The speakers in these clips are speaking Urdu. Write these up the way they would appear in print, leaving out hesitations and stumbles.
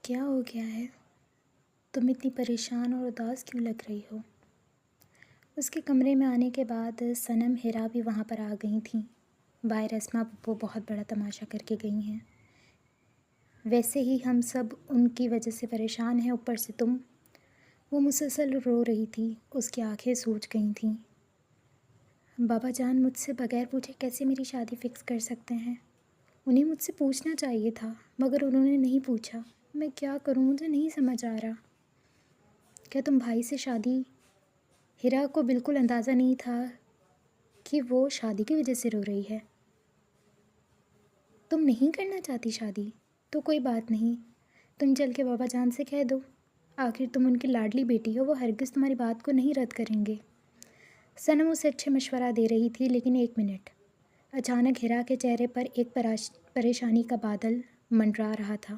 کیا ہو گیا ہے؟ تم اتنی پریشان اور اداس کیوں لگ رہی ہو؟ اس کے کمرے میں آنے کے بعد صنم ہیرا بھی وہاں پر آ گئی تھیں۔ باہر اسما وہ بہت بڑا تماشا کر کے گئی ہیں۔ ویسے ہی ہم سب ان کی وجہ سے پریشان ہیں، اوپر سے تم۔ وہ مسلسل رو رہی تھی، اس کی آنکھیں سوج گئی تھیں۔ بابا جان مجھ سے بغیر پوچھے کیسے میری شادی فکس کر سکتے ہیں؟ انہیں مجھ سے پوچھنا چاہیے تھا، مگر انہوں نے نہیں پوچھا۔ میں کیا کروں، مجھے نہیں سمجھ آ رہا۔ کیا تم بھائی سے شادی؟ ہیرا کو بالکل اندازہ نہیں تھا کہ وہ شادی کی وجہ سے رو رہی ہے۔ تم نہیں کرنا چاہتی شادی؟ تو کوئی بات نہیں، تم چل کے بابا جان سے کہہ دو، آخر تم ان کی لاڈلی بیٹی ہو، وہ ہرگز تمہاری بات کو نہیں رد کریں گے۔ صنم اسے اچھے مشورہ دے رہی تھی، لیکن ایک منٹ، اچانک ہیرا کے چہرے پر ایک پریشانی کا بادل منڈرا رہا تھا۔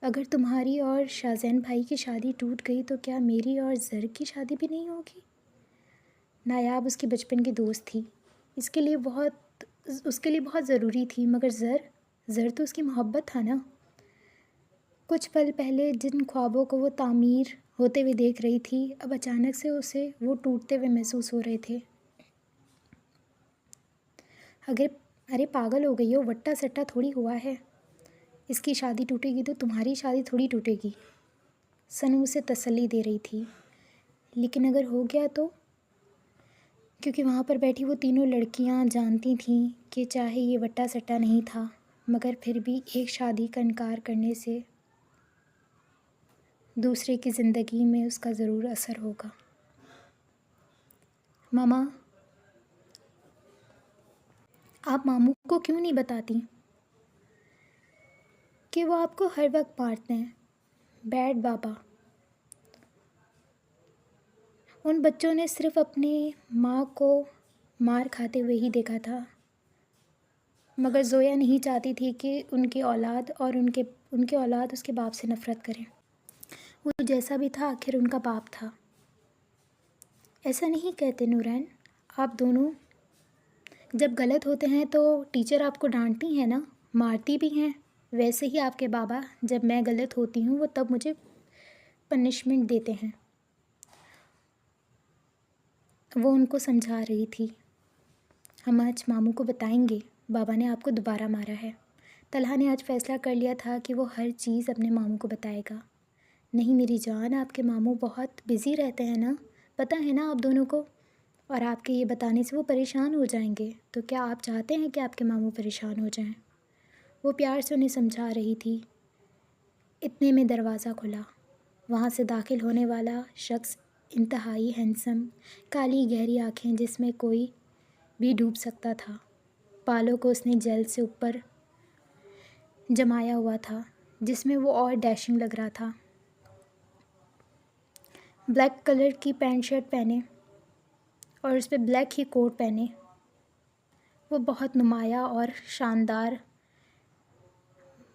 اگر تمہاری اور شاہزین بھائی کی شادی ٹوٹ گئی تو کیا میری اور زر کی شادی بھی نہیں ہوگی؟ نایاب اس کی بچپن کی دوست تھی، اس کے لیے بہت ضروری تھی، مگر زر تو اس کی محبت تھا نا۔ کچھ پل پہلے جن خوابوں کو وہ تعمیر ہوتے ہوئے دیکھ رہی تھی، اب اچانک سے اسے وہ ٹوٹتے ہوئے محسوس ہو رہے تھے۔ ارے پاگل ہو گئی ہو، وٹا سٹا تھوڑی ہوا ہے، اس کی شادی ٹوٹے گی تو تمہاری شادی تھوڑی ٹوٹے گی۔ صنم اسے تسلی دے رہی تھی، لیکن اگر ہو گیا تو؟ کیونکہ وہاں پر بیٹھی وہ تینوں لڑکیاں جانتی تھیں کہ چاہے یہ وٹا سٹا نہیں تھا، مگر پھر بھی ایک شادی کا انکار کرنے سے دوسرے کی زندگی میں اس کا ضرور اثر ہوگا۔ ماما، آپ ماموں کو کیوں نہیں بتاتی کہ وہ آپ کو ہر وقت مارتے ہیں؟ بیڈ بابا، ان بچوں نے صرف اپنی ماں کو مار کھاتے ہوئے ہی دیکھا تھا، مگر زویا نہیں چاہتی تھی کہ ان کی اولاد اس کے باپ سے نفرت کریں۔ وہ جیسا بھی تھا آخر ان کا باپ تھا۔ ایسا نہیں کہتے نورین، آپ دونوں جب غلط ہوتے ہیں تو ٹیچر آپ کو ڈانٹتی ہیں نا، مارتی بھی ہیں۔ ویسے ہی آپ کے بابا جب میں غلط ہوتی ہوں وہ تب مجھے پنشمنٹ دیتے ہیں۔ وہ ان کو سمجھا رہی تھی۔ ہم آج ماموں کو بتائیں گے، بابا نے آپ کو دوبارہ مارا ہے۔ طلحہ نے آج فیصلہ کر لیا تھا کہ وہ ہر چیز اپنے ماموں کو بتائے گا۔ نہیں میری جان، آپ کے ماموں بہت بزی رہتے ہیں نا، پتہ ہے نا آپ دونوں کو، اور آپ کے یہ بتانے سے وہ پریشان ہو جائیں گے۔ تو کیا آپ چاہتے ہیں کہ آپ کے ماموں پریشان ہو جائیں؟ وہ پیار سے انہیں سمجھا رہی تھی۔ اتنے میں دروازہ کھلا۔ وہاں سے داخل ہونے والا شخص انتہائی ہینڈسم، کالی گہری آنکھیں جس میں کوئی بھی ڈوب سکتا تھا، بالوں کو اس نے جیل سے اوپر جمایا ہوا تھا جس میں وہ اور ڈیشنگ لگ رہا تھا۔ بلیک کلر کی پینٹ شرٹ پہنے اور اس پہ بلیک ہی کوٹ پہنے، وہ بہت نمایاں اور شاندار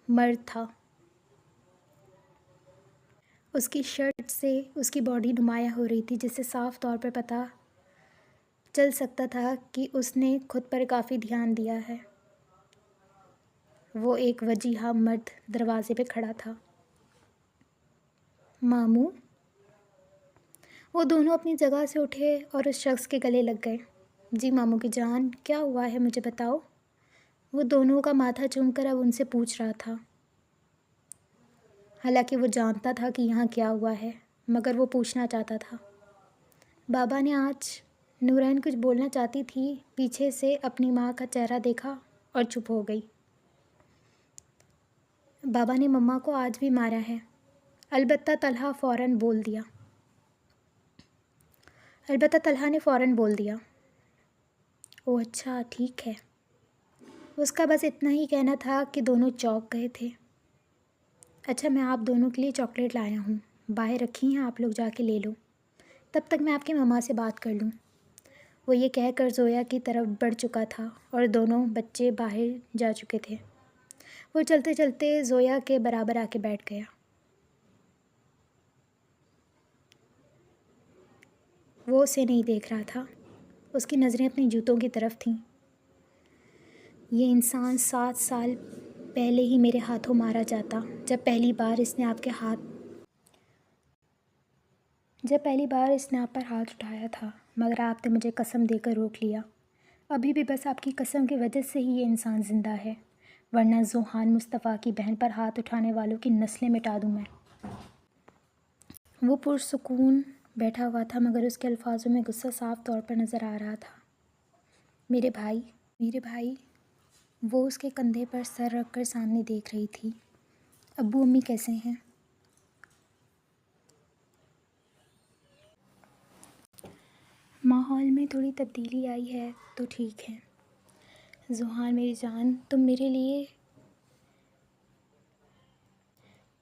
مرد تھا۔ اس کی شرٹ سے اس کی باڈی نمایاں ہو رہی تھی، جس سے صاف طور پر پتہ چل سکتا تھا کہ اس نے خود پر کافی دھیان دیا ہے۔ وہ ایک وجیہہ مرد دروازے پہ کھڑا تھا۔ ماموں؟ وہ دونوں اپنی جگہ سے اٹھے اور اس شخص کے گلے لگ گئے۔ جی ماموں کی جان، کیا ہوا ہے مجھے بتاؤ؟ وہ دونوں کا ماتھا چوم کر اب ان سے پوچھ رہا تھا۔ حالانکہ وہ جانتا تھا کہ یہاں کیا ہوا ہے، مگر وہ پوچھنا چاہتا تھا۔ بابا نے آج نورین کچھ بولنا چاہتی تھی، پیچھے سے اپنی ماں کا چہرہ دیکھا اور چپ ہو گئی۔ بابا نے مما کو آج بھی مارا ہے، البتہ طلحہ نے فوراً بول دیا۔ اوہ اچھا، ٹھیک ہے۔ اس کا بس اتنا ہی کہنا تھا کہ دونوں چونک گئے تھے۔ اچھا، میں آپ دونوں کے لیے چاکلیٹ لایا ہوں، باہر رکھی ہیں، آپ لوگ جا کے لے لو، تب تک میں آپ کی مما سے بات کر لوں۔ وہ یہ کہہ کر زویا کی طرف بڑھ چکا تھا اور دونوں بچے باہر جا چکے تھے۔ وہ چلتے چلتے زویا کے برابر آ کے بیٹھ گیا۔ وہ اسے نہیں دیکھ رہا تھا، اس کی نظریں اپنے جوتوں کی طرف تھیں۔ یہ انسان 7 سال پہلے ہی میرے ہاتھوں مارا جاتا جب پہلی بار اس نے آپ پر ہاتھ اٹھایا تھا، مگر آپ نے مجھے قسم دے کر روک لیا۔ ابھی بھی بس آپ کی قسم کی وجہ سے ہی یہ انسان زندہ ہے، ورنہ ذوحان مصطفیٰ کی بہن پر ہاتھ اٹھانے والوں کی نسلیں مٹا دوں میں۔ وہ پرسکون بیٹھا ہوا تھا، مگر اس کے الفاظوں میں غصہ صاف طور پر نظر آ رہا تھا۔ میرے بھائی، وہ اس کے کندھے پر سر رکھ کر سامنے دیکھ رہی تھی۔ ابو امی کیسے ہیں؟ ماحول میں تھوڑی تبدیلی آئی ہے تو ٹھیک ہے۔ ذوحان میری جان، تم میرے لیے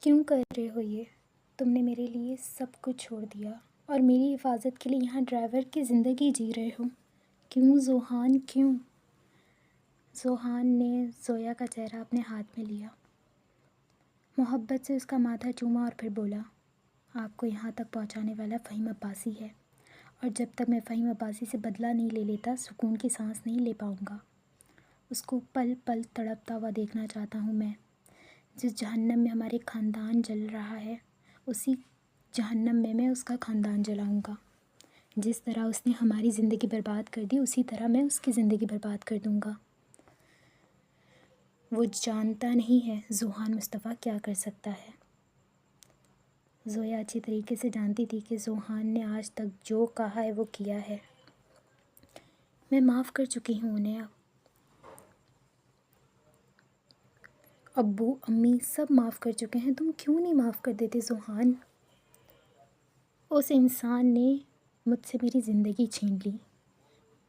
کیوں کر رہے ہو یہ؟ تم نے میرے لیے سب کچھ چھوڑ دیا اور میری حفاظت کے لیے یہاں ڈرائیور کی زندگی جی رہے ہو۔ کیوں ذوحان، کیوں؟ ذوحان نے زویا کا چہرہ اپنے ہاتھ میں لیا، محبت سے اس کا ماتھا چوما اور پھر بولا، آپ کو یہاں تک پہنچانے والا فہیم عباسی ہے، اور جب تک میں فہیم عباسی سے بدلہ نہیں لے لیتا سکون کی سانس نہیں لے پاؤں گا۔ اس کو پل پل تڑپتا ہوا دیکھنا چاہتا ہوں میں۔ جس جہنم میں ہمارے خاندان جل رہا ہے، اسی جہنم میں اس کا خاندان جلاؤں گا۔ جس طرح اس نے ہماری زندگی برباد کر دی، اسی طرح میں اس کی زندگی برباد کر دوں گا۔ وہ جانتا نہیں ہے ذوحان مصطفیٰ کیا کر سکتا ہے۔ زویا اچھی طریقے سے جانتی تھی کہ ذوحان نے آج تک جو کہا ہے وہ کیا ہے۔ میں معاف کر چکی ہوں انہیں۔ ابو امی سب معاف کر چکے ہیں، تم کیوں نہیں معاف کر دیتے ذوحان؟ اس انسان نے مجھ سے میری زندگی چھین لی،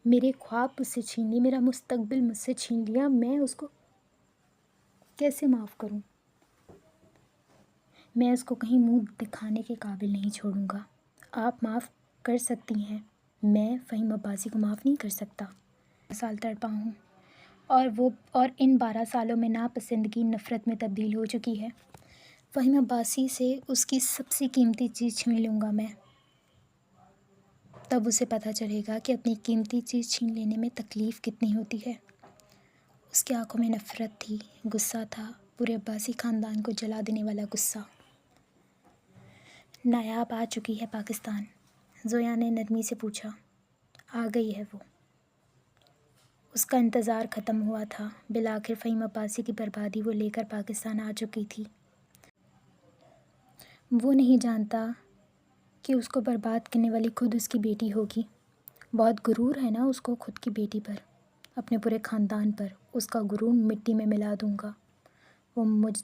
میرے خواب مجھ سے چھین لی، میرا مستقبل مجھ سے چھین لیا، میں اس کو کیسے معاف کروں؟ میں اس کو کہیں منہ دکھانے کے قابل نہیں چھوڑوں گا۔ آپ معاف کر سکتی ہیں، میں فہیم عباسی کو معاف نہیں کر سکتا۔ 12 سال تڑپا ہوں اور ان 12 سالوں میں ناپسندگی نفرت میں تبدیل ہو چکی ہے۔ فہیم عباسی سے اس کی سب سے قیمتی چیز چھین لوں گا میں، تب اسے پتہ چلے گا کہ اپنی قیمتی چیز چھین لینے میں تکلیف کتنی ہوتی ہے۔ اس کی آنکھوں میں نفرت تھی، غصہ تھا، پورے عباسی خاندان کو جلا دینے والا غصہ۔ نایاب آ چکی ہے پاکستان؟ زویا نے نرمی سے پوچھا۔ آ گئی ہے وہ۔ اس کا انتظار ختم ہوا تھا، بالآخر فہیم عباسی کی بربادی وہ لے کر پاکستان آ چکی تھی۔ وہ نہیں جانتا کہ اس کو برباد کرنے والی خود اس کی بیٹی ہوگی۔ بہت غرور ہے نا اس کو خود کی بیٹی پر، اپنے پورے خاندان پر۔ اس کا غرور مٹی میں ملا دوں گا۔ وہ مجھ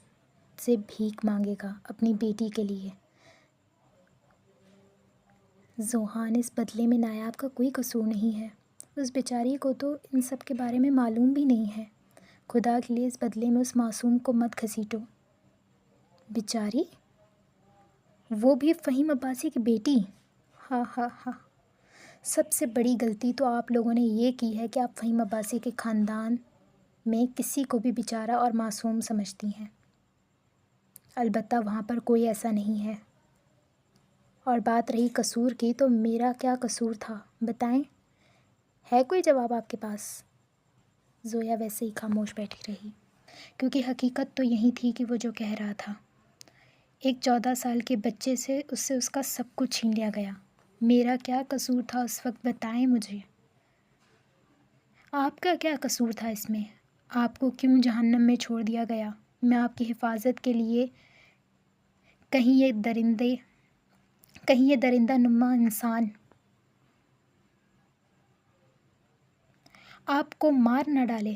سے بھیک مانگے گا اپنی بیٹی کے لیے۔ ذوحان، اس بدلے میں نایاب کا کوئی قصور نہیں ہے۔ اس بیچاری کو تو ان سب کے بارے میں معلوم بھی نہیں ہے۔ خدا کے لیے اس بدلے میں اس معصوم کو مت گھسیٹو۔ بیچاری؟ وہ بھی فہیم عباسی کی بیٹی؟ ہاں ہاں ہاں، سب سے بڑی غلطی تو آپ لوگوں نے یہ کی ہے کہ آپ فہیم عباسی کے خاندان میں کسی کو بھی بیچارہ اور معصوم سمجھتی ہیں۔ البتہ وہاں پر کوئی ایسا نہیں ہے۔ اور بات رہی قصور کی، تو میرا کیا قصور تھا بتائیں؟ ہے کوئی جواب آپ کے پاس؟ زویا ویسے ہی خاموش بیٹھی رہی، کیونکہ حقیقت تو یہی تھی کہ وہ جو کہہ رہا تھا، ایک 14 سال کے بچے سے اس کا سب کچھ چھین لیا گیا۔ میرا کیا قصور تھا اس وقت، بتائیں مجھے۔ آپ کا کیا قصور تھا اس میں؟ آپ کو کیوں جہنم میں چھوڑ دیا گیا؟ میں آپ کی حفاظت کے لیے کہیں یہ درندہ نما انسان آپ کو مار نہ ڈالے،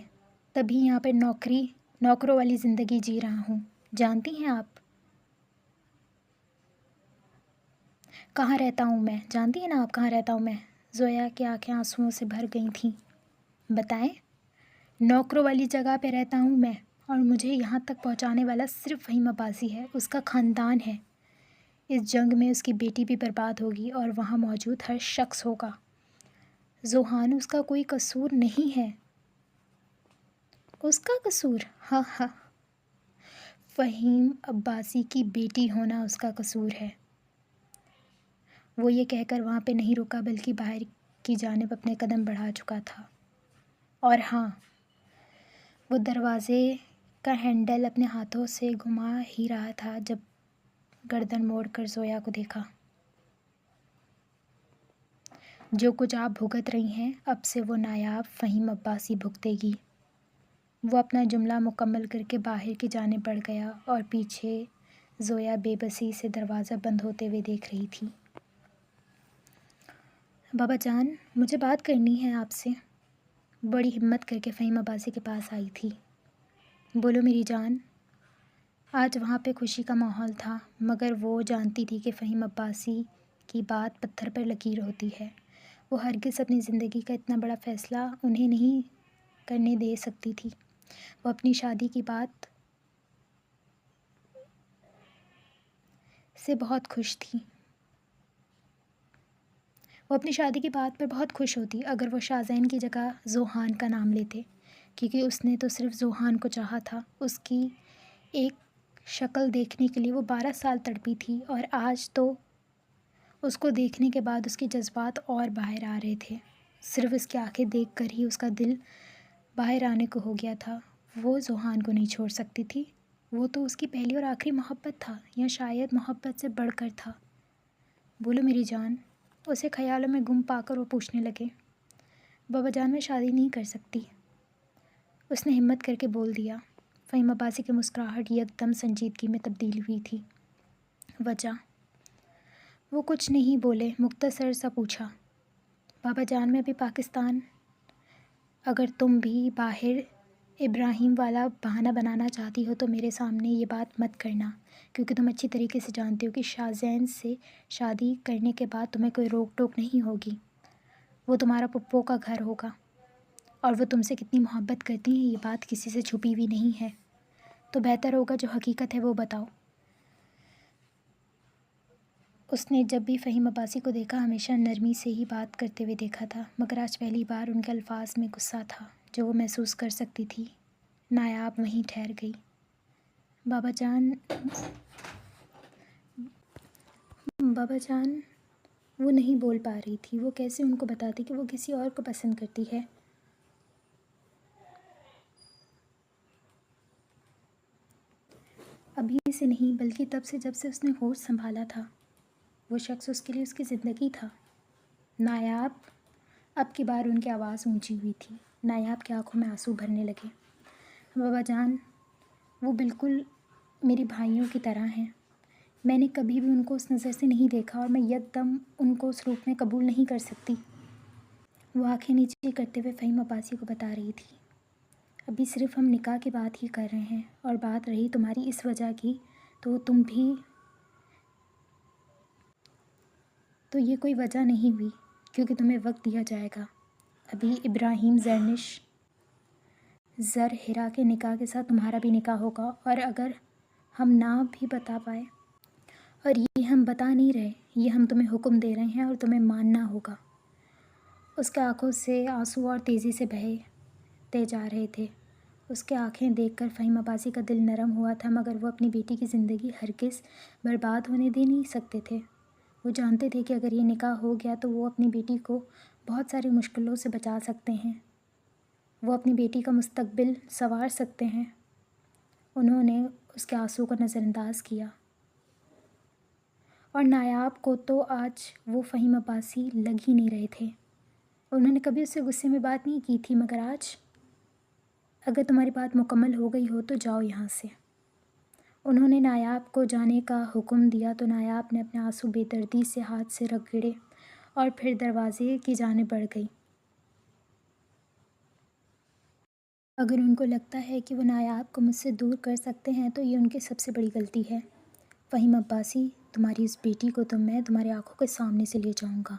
تبھی یہاں پہ نوکروں والی زندگی جی رہا ہوں۔ جانتی ہیں آپ کہاں رہتا ہوں میں؟ جانتی ہیں نا آپ کہاں رہتا ہوں میں؟ زویا کی آنکھیں آنسوؤں سے بھر گئی تھیں۔ بتائیں۔ نوکروں والی جگہ پہ رہتا ہوں میں، اور مجھے یہاں تک پہنچانے والا صرف فہیم عباسی ہے، اس کا خاندان ہے۔ اس جنگ میں اس کی بیٹی بھی برباد ہوگی اور وہاں موجود ہر شخص ہوگا۔ ذوحان، اس کا کوئی قصور نہیں ہے۔ اس کا قصور؟ ہاں ہاں، فہیم عباسی کی بیٹی ہونا اس کا قصور ہے۔ وہ یہ کہہ کر وہاں پہ نہیں رکا، بلکہ باہر کی جانب اپنے قدم بڑھا چکا تھا۔ اور ہاں، وہ دروازے کا ہینڈل اپنے ہاتھوں سے گھما ہی رہا تھا جب گردن موڑ کر زویا کو دیکھا۔ جو کچھ آپ بھگت رہی ہیں اب سے وہ نایاب فہیم عباسی بھگتے گی۔ وہ اپنا جملہ مکمل کر کے باہر کی جانب بڑھ گیا اور پیچھے زویا بے بسی سے دروازہ بند ہوتے ہوئے دیکھ رہی تھی۔ بابا جان، مجھے بات کرنی ہے آپ سے، بڑی ہمت کر کے فہیم عباسی کے پاس آئی تھی۔ بولو میری جان۔ آج وہاں پہ خوشی کا ماحول تھا، مگر وہ جانتی تھی کہ فہیم عباسی کی بات پتھر پر لکیر ہوتی ہے۔ وہ ہرگز اپنی زندگی کا اتنا بڑا فیصلہ انہیں نہیں کرنے دے سکتی تھی۔ وہ اپنی شادی کی بات سے بہت خوش تھی۔ وہ اپنی شادی کی بات پر بہت خوش ہوتی اگر وہ شاہزین کی جگہ ذوحان کا نام لیتے، کیونکہ اس نے تو صرف ذوحان کو چاہا تھا۔ اس کی ایک شکل دیکھنے کے لیے وہ 12 سال تڑپی تھی، اور آج تو اس کو دیکھنے کے بعد اس کے جذبات اور باہر آ رہے تھے۔ صرف اس کی آنکھیں دیکھ کر ہی اس کا دل باہر آنے کو ہو گیا تھا۔ وہ ذوحان کو نہیں چھوڑ سکتی تھی۔ وہ تو اس کی پہلی اور آخری محبت تھا، یا شاید محبت سے بڑھ کر تھا۔ بولو میری جان۔ اسے خیالوں میں گم پا کر وہ پوچھنے لگے۔ بابا جان، میں شادی نہیں کر سکتی، اس نے ہمت کر کے بول دیا۔ فہیم عباسی کی مسکراہٹ یکدم سنجیدگی میں تبدیل ہوئی تھی۔ وجہ؟ وہ کچھ نہیں بولے، مختصر سا پوچھا، بابا جان میں ابھی پاکستان، اگر تم بھی باہر ابراہیم والا بہانہ بنانا چاہتی ہو تو میرے سامنے یہ بات مت کرنا، کیونکہ تم اچھی طریقے سے جانتے ہو کہ شاہزین سے شادی کرنے کے بعد تمہیں کوئی روک ٹوک نہیں ہوگی۔ وہ تمہارا پپو کا گھر ہوگا، اور وہ تم سے کتنی محبت کرتی ہیں یہ بات کسی سے چھپی ہوئی نہیں ہے۔ تو بہتر ہوگا جو حقیقت ہے وہ بتاؤ۔ اس نے جب بھی فہیم عباسی کو دیکھا ہمیشہ نرمی سے ہی بات کرتے ہوئے دیکھا تھا، مگر آج پہلی بار ان کے الفاظ میں غصہ تھا جو وہ محسوس کر سکتی تھی۔ نایاب وہیں ٹھہر گئی۔ بابا جان، بابا جان، وہ نہیں بول پا رہی تھی۔ وہ کیسے ان کو بتاتی کہ وہ کسی اور کو پسند کرتی ہے؟ ابھی سے نہیں، بلکہ تب سے جب سے اس نے ہوش سنبھالا تھا۔ وہ شخص اس کے لیے اس کی زندگی تھا۔ نایاب، اب کی بار ان کی آواز اونچی ہوئی تھی۔ نایاب کی آنکھوں میں آنسو بھرنے لگے۔ بابا جان، وہ بالکل میری بھائیوں کی طرح ہیں۔ میں نے کبھی بھی ان کو اس نظر سے نہیں دیکھا، اور میں یکدم ان کو اس روپ میں قبول نہیں کر سکتی۔ وہ آنکھیں نیچے کرتے ہوئے فہیم عباسی کو بتا رہی تھی، ابھی صرف ہم نکاح کی بات ہی کر رہے ہیں، اور بات رہی تمہاری اس وجہ کی تو تم بھی، تو یہ کوئی وجہ نہیں ہوئی، کیونکہ تمہیں وقت دیا جائے گا۔ ابھی ابراہیم زر ہرا کے نکاح کے ساتھ تمہارا بھی نکاح ہوگا، اور اگر ہم نہ بھی بتا پائے، اور یہ ہم بتا نہیں رہے، یہ ہم تمہیں حکم دے رہے ہیں اور تمہیں ماننا ہوگا۔ اس کے آنکھوں سے آنسو اور تیزی سے بہتے جا رہے تھے۔ اس کے آنکھیں دیکھ کر فہیم عباسی کا دل نرم ہوا تھا، مگر وہ اپنی بیٹی کی زندگی ہرگز برباد ہونے دے نہیں سکتے تھے۔ وہ جانتے تھے کہ اگر یہ نکاح ہو گیا تو وہ اپنی بیٹی کو بہت ساری مشکلوں سے بچا سکتے ہیں، وہ اپنی بیٹی کا مستقبل سنوار سکتے ہیں۔ انہوں نے اس کے آنسو کو نظر انداز کیا، اور نایاب کو تو آج وہ فہیم عباسی لگ ہی نہیں رہے تھے۔ انہوں نے کبھی اس سے غصے میں بات نہیں کی تھی، مگر آج، اگر تمہاری بات مکمل ہو گئی ہو تو جاؤ یہاں سے۔ انہوں نے نایاب کو جانے کا حکم دیا تو نایاب نے اپنے آنسو بے دردی سے ہاتھ سے رگڑے اور پھر دروازے کی جانب بڑھ گئی۔ اگر ان کو لگتا ہے کہ وہ نایاب کو مجھ سے دور کر سکتے ہیں تو یہ ان کی سب سے بڑی غلطی ہے۔ فہیم عباسی، تمہاری اس بیٹی کو تو میں تمہاری آنکھوں کے سامنے سے لے جاؤں گا۔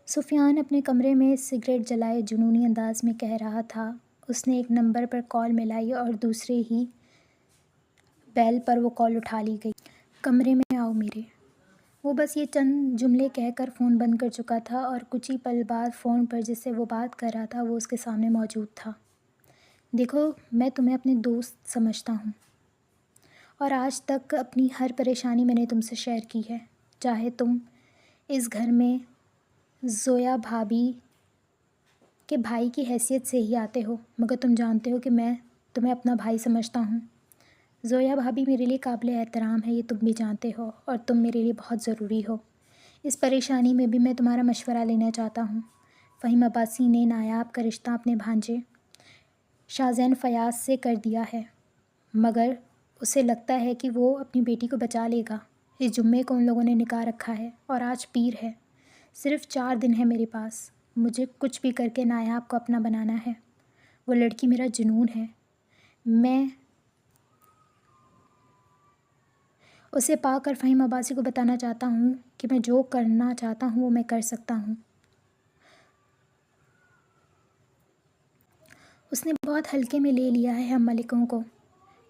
سفیان اپنے کمرے میں سگریٹ جلائے جنونی انداز میں کہہ رہا تھا۔ اس نے ایک نمبر پر کال ملائی اور دوسرے ہی بیل پر وہ کال اٹھا لی گئی۔ کمرے میں آؤ میرے۔ وہ بس یہ چند جملے کہہ کر فون بند کر چکا تھا، اور کچھ ہی پل بعد فون پر جس سے وہ بات کر رہا تھا وہ اس کے سامنے موجود تھا۔ دیکھو، میں تمہیں اپنے دوست سمجھتا ہوں، اور آج تک اپنی ہر پریشانی میں نے تم سے شیئر کی ہے، چاہے تم اس گھر میں زویا بھابھی کے بھائی کی حیثیت سے ہی آتے ہو، مگر تم جانتے ہو کہ میں تمہیں اپنا بھائی سمجھتا ہوں۔ زویا بھابھی میرے لیے قابل احترام ہے، یہ تم بھی جانتے ہو، اور تم میرے لیے بہت ضروری ہو۔ اس پریشانی میں بھی میں تمہارا مشورہ لینا چاہتا ہوں۔ فہیم عباسی نے نایاب کا رشتہ اپنے بھانجے شاہزین فیاض سے کر دیا ہے، مگر اسے لگتا ہے کہ وہ اپنی بیٹی کو بچا لے گا۔ اس جمعے کو ان لوگوں نے نکاح رکھا ہے اور آج پیر ہے۔ صرف 4 دن ہے میرے پاس۔ مجھے کچھ بھی کر کے نایاب کو اپنا بنانا ہے۔ وہ لڑکی میرا جنون ہے۔ میں اسے پا کر فہیم عباسی کو بتانا چاہتا ہوں کہ میں جو کرنا چاہتا ہوں وہ میں کر سکتا ہوں۔ اس نے بہت ہلکے میں لے لیا ہے ہم ملکوں کو۔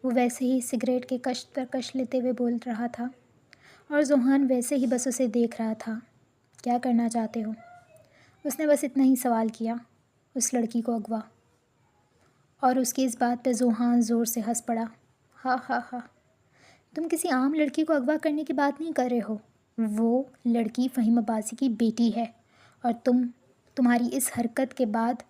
وہ ویسے ہی سگریٹ کے کش پر کش لیتے ہوئے بول رہا تھا، اور ذوحان ویسے ہی بس اسے دیکھ رہا تھا۔ کیا کرنا چاہتے ہو؟ اس نے بس اتنا ہی سوال کیا۔ اس لڑکی کو اغوا۔ اور اس کی اس بات پہ ذوحان زور سے ہنس پڑا۔ ہا ہا ہا، تم کسی عام لڑکی کو اغوا کرنے کی بات نہیں کر رہے ہو۔ وہ لڑکی فہیم عباسی کی بیٹی ہے، اور تمہاری اس حرکت کے بعد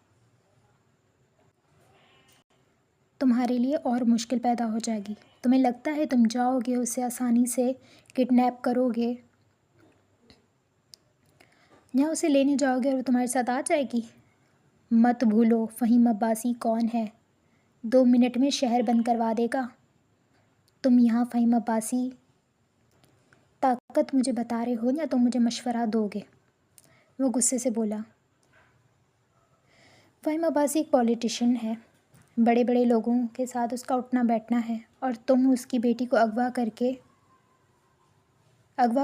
تمہارے لیے اور مشکل پیدا ہو جائے گی۔ تمہیں لگتا ہے تم جاؤ گے، اسے آسانی سے کڈنیپ کرو گے یا اسے لینے جاؤ گے اور وہ تمہارے ساتھ آ جائے گی؟ مت بھولو فہیم عباسی کون ہے۔ 2 منٹ میں شہر بند کروا دے گا۔ تم یہاں فہیم عباسی طاقت مجھے بتا رہے ہو یا تم مجھے مشورہ دو گے؟ وہ غصے سے بولا۔ فہیم عباسی ایک پولیٹیشین ہے، بڑے بڑے لوگوں کے ساتھ اس کا اٹھنا بیٹھنا ہے، اور تم اس کی بیٹی کو اغوا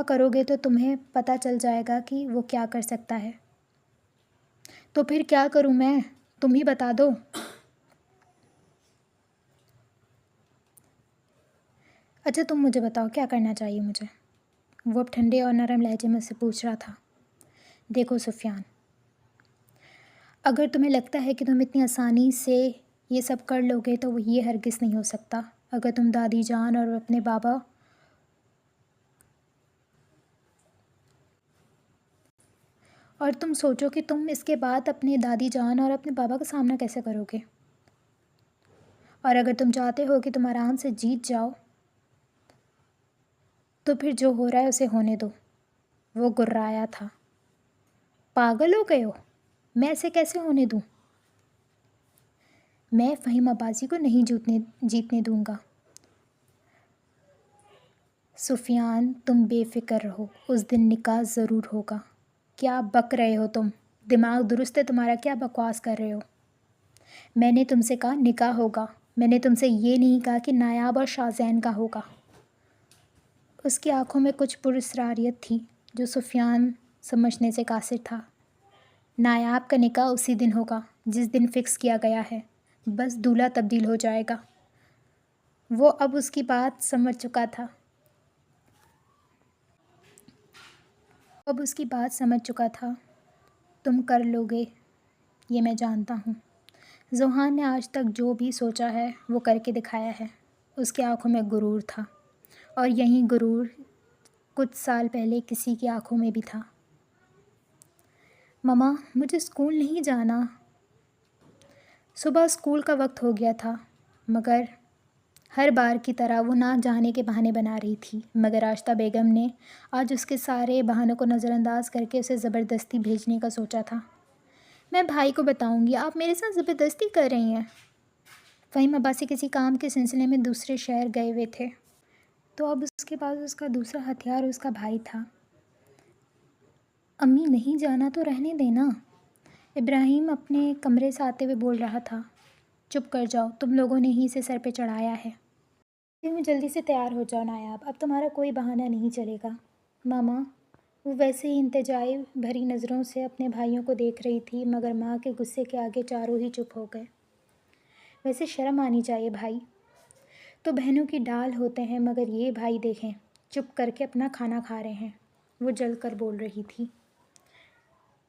کرو گے تو تمہیں پتہ چل جائے گا کہ وہ کیا کر سکتا ہے۔ تو پھر کیا کروں میں؟ تم ہی بتا دو۔ اچھا تم مجھے بتاؤ کیا کرنا چاہیے مجھے؟ وہ اب ٹھنڈے اور نرم لہجے میں سے پوچھ رہا تھا۔ دیکھو سفیان، اگر تمہیں لگتا ہے کہ تم اتنی آسانی سے یہ سب کر لو گے تو یہ ہرگز نہیں ہو سکتا۔ اگر تم دادی جان اور اپنے بابا اور تم سوچو کہ تم اس کے بعد اپنے دادی جان اور اپنے بابا کا سامنا کیسے کرو گے، اور اگر تم چاہتے ہو کہ تم آرام سے جیت جاؤ تو پھر جو ہو رہا ہے اسے ہونے دو۔ وہ گررایا تھا۔ پاگل ہو گئے ہو؟ میں اسے کیسے ہونے دوں؟ میں فہیم عباسی کو نہیں جیتنے دوں گا۔ سفیان تم بے فکر رہو، اس دن نکاح ضرور ہوگا۔ کیا بک رہے ہو تم؟ دماغ درست ہے تمہارا؟ کیا بکواس کر رہے ہو؟ میں نے تم سے کہا نکاح ہوگا، میں نے تم سے یہ نہیں کہا کہ نایاب اور شاہزین کا ہوگا۔ اس کی آنکھوں میں کچھ پراسراریت تھی جو سفیان سمجھنے سے قاصر تھا۔ نایاب کا نکاح اسی دن ہوگا جس دن فکس کیا گیا ہے، بس دولہا تبدیل ہو جائے گا۔ وہ اب اس کی بات سمجھ چکا تھا۔ تم کر لو گے یہ میں جانتا ہوں۔ ذوحان نے آج تک جو بھی سوچا ہے وہ کر کے دکھایا ہے۔ اس کی آنکھوں میں غرور تھا، اور یہی غرور کچھ سال پہلے کسی کی آنکھوں میں بھی تھا۔ مما مجھے اسکول نہیں جانا۔ صبح اسکول کا وقت ہو گیا تھا، مگر ہر بار کی طرح وہ نہ جانے کے بہانے بنا رہی تھی، مگر راشدہ بیگم نے آج اس کے سارے بہانوں کو نظر انداز کر کے اسے زبردستی بھیجنے کا سوچا تھا۔ میں بھائی کو بتاؤں گی، آپ میرے ساتھ زبردستی کر رہی ہیں۔ فہیم عباسی کسی کام کے سلسلے میں دوسرے شہر گئے ہوئے تھے، تو اب اس کے پاس اس کا دوسرا ہتھیار اس کا بھائی تھا۔ امی نہیں جانا تو رہنے دینا، ابراہیم اپنے کمرے سے آتے ہوئے بول رہا تھا۔ چپ کر جاؤ، تم لوگوں نے ہی اسے سر پہ چڑھایا ہے۔ تم جلدی سے تیار ہو جاؤ نایاب، اب تمہارا کوئی بہانہ نہیں چلے گا۔ ماما وہ ویسے ہی انتہائی بھری نظروں سے اپنے بھائیوں کو دیکھ رہی تھی، مگر ماں کے غصے کے آگے چاروں ہی چپ ہو گئے۔ ویسے شرم آنی چاہیے، بھائی تو بہنوں کی ڈال ہوتے ہیں، مگر یہ بھائی دیکھیں چپ کر کے اپنا کھانا کھا رہے ہیں۔ وہ جل کر بول رہی تھی۔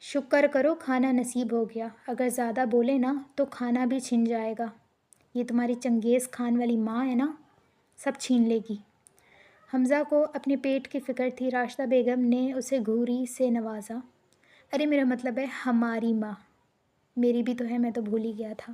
شکر کرو کھانا نصیب ہو گیا، اگر زیادہ بولے نا تو کھانا بھی چھن جائے گا۔ یہ تمہاری چنگیز خان والی ماں ہے نا، سب چھین لے گی۔ حمزہ کو اپنے پیٹ کی فکر تھی، راشدہ بیگم نے اسے گھوری سے نوازا۔ ارے میرا مطلب ہے ہماری ماں، میری بھی تو ہے، میں تو بھول ہی گیا تھا۔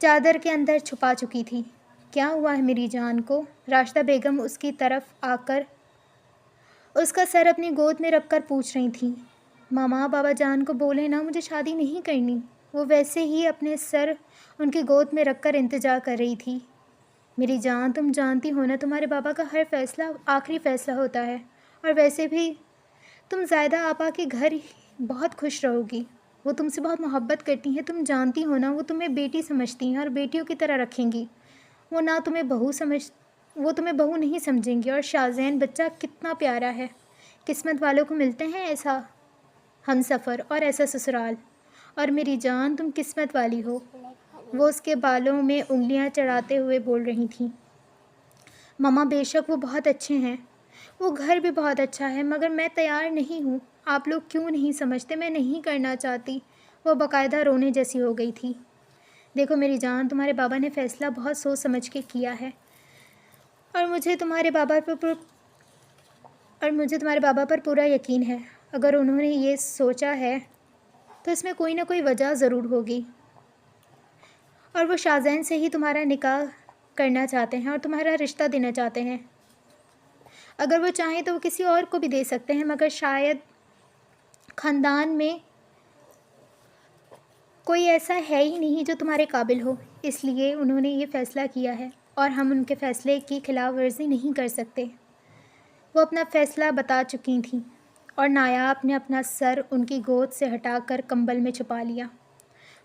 چادر کے اندر چھپا چکی تھی۔ کیا ہوا ہے میری جان کو؟ راشدہ بیگم اس کی طرف آ کر اس کا سر اپنی گود میں رکھ کر پوچھ رہی تھیں۔ ماما، بابا جان کو بولے نا مجھے شادی نہیں کرنی۔ وہ ویسے ہی اپنے سر ان کی گود میں رکھ کر انتظار کر رہی تھی۔ میری جان، تم جانتی ہو نا تمہارے بابا کا ہر فیصلہ آخری فیصلہ ہوتا ہے، اور ویسے بھی تم زائدہ آپا کے گھر بہت خوش رہو گی۔ وہ تم سے بہت محبت کرتی ہیں، تم جانتی ہو نا، وہ تمہیں بیٹی سمجھتی ہیں اور بیٹیوں کی طرح رکھیں گی۔ وہ تمہیں بہو نہیں سمجھیں گی۔ اور شاذین بچہ کتنا پیارا ہے۔ قسمت والوں کو ملتے ہیں ایسا ہم سفر اور ایسا سسرال۔ اور میری جان، تم قسمت والی ہو۔ وہ اس کے بالوں میں انگلیاں چڑھاتے ہوئے بول رہی تھیں۔ ماما، بے شک وہ بہت اچھے ہیں، وہ گھر بھی بہت اچھا ہے، مگر میں تیار نہیں ہوں۔ آپ لوگ کیوں نہیں سمجھتے؟ میں نہیں کرنا چاہتی۔ وہ باقاعدہ رونے جیسی ہو گئی تھی۔ دیکھو میری جان، تمہارے بابا نے فیصلہ بہت سوچ سمجھ کے کیا ہے، اور مجھے تمہارے بابا پر پورا یقین ہے۔ اگر انہوں نے یہ سوچا ہے تو اس میں کوئی نہ کوئی وجہ ضرور ہوگی، اور وہ شاذین سے ہی تمہارا نکاح کرنا چاہتے ہیں اور تمہارا رشتہ دینا چاہتے ہیں۔ اگر وہ چاہیں تو وہ کسی اور کو بھی دے سکتے ہیں، مگر شاید خاندان میں کوئی ایسا ہے ہی نہیں جو تمہارے قابل ہو، اس لیے انہوں نے یہ فیصلہ کیا ہے، اور ہم ان کے فیصلے کی خلاف ورزی نہیں کر سکتے۔ وہ اپنا فیصلہ بتا چکی تھیں، اور نایاب نے اپنا سر ان کی گود سے ہٹا کر کمبل میں چھپا لیا۔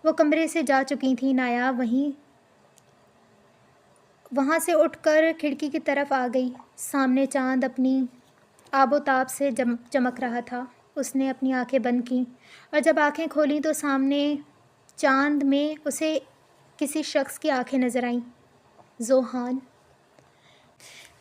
وہ کمرے سے جا چکی تھیں۔ نایاب وہاں سے اٹھ کر کھڑکی کی طرف آ گئی۔ سامنے چاند اپنی آب و تاب سے چمک رہا تھا۔ اس نے اپنی آنکھیں بند کیں، اور جب آنکھیں کھولیں تو سامنے چاند میں اسے کسی شخص کی آنکھیں نظر آئیں۔ ذوحان،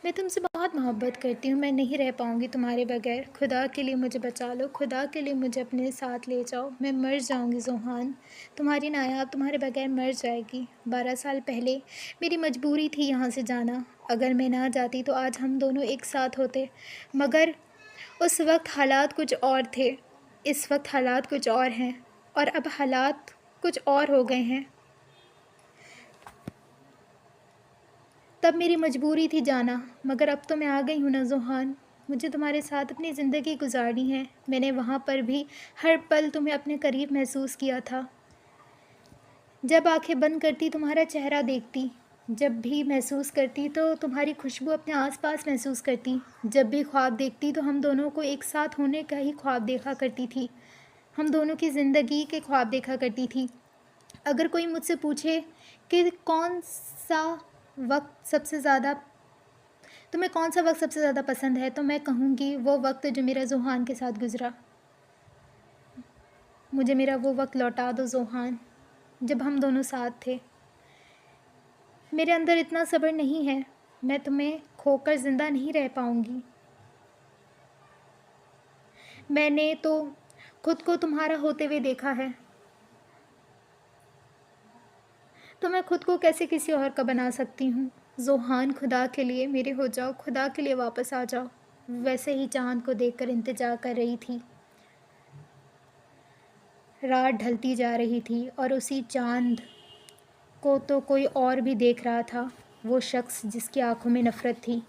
میں تم سے بہت محبت کرتی ہوں، میں نہیں رہ پاؤں گی تمہارے بغیر۔ خدا کے لیے مجھے بچا لو، خدا کے لیے مجھے اپنے ساتھ لے جاؤ، میں مر جاؤں گی ذوحان، تمہاری نایاب تمہارے بغیر مر جائے گی۔ 12 سال پہلے میری مجبوری تھی یہاں سے جانا۔ اگر میں نہ جاتی تو آج ہم دونوں ایک ساتھ ہوتے، مگر اس وقت حالات کچھ اور تھے، اس وقت حالات کچھ اور ہیں، اور اب حالات کچھ اور ہو گئے ہیں۔ تب میری مجبوری تھی جانا، مگر اب تو میں آ گئی ہوں نا ذوحان، مجھے تمہارے ساتھ اپنی زندگی گزارنی ہے۔ میں نے وہاں پر بھی ہر پل تمہیں اپنے قریب محسوس کیا تھا۔ جب آنکھیں بند کرتی تمہارا چہرہ دیکھتی، جب بھی محسوس کرتی تو تمہاری خوشبو اپنے آس پاس محسوس کرتی، جب بھی خواب دیکھتی تو ہم دونوں کو ایک ساتھ ہونے کا ہی خواب دیکھا کرتی تھی، ہم دونوں کی زندگی کے خواب دیکھا کرتی تھی۔ اگر کوئی مجھ سے پوچھے کہ تمہیں کون سا وقت سب سے زیادہ پسند ہے، تو میں کہوں گی وہ وقت جو میرا ذوحان کے ساتھ گزرا۔ مجھے میرا وہ وقت لوٹا دو ذوحان، جب ہم دونوں ساتھ تھے۔ میرے اندر اتنا صبر نہیں ہے، میں تمہیں کھو کر زندہ نہیں رہ پاؤں گی۔ میں نے تو خود کو تمہارا ہوتے ہوئے دیکھا ہے، تو میں خود کو کیسے کسی اور کا بنا سکتی ہوں؟ ذوحان، خدا کے لیے میرے ہو جاؤ، خدا کے لیے واپس آ جاؤ۔ ویسے ہی چاند کو دیکھ کر انتظار کر رہی تھی۔ رات ڈھلتی جا رہی تھی، اور اسی چاند کو تو کوئی اور بھی دیکھ رہا تھا، وہ شخص جس کی آنکھوں میں نفرت تھی،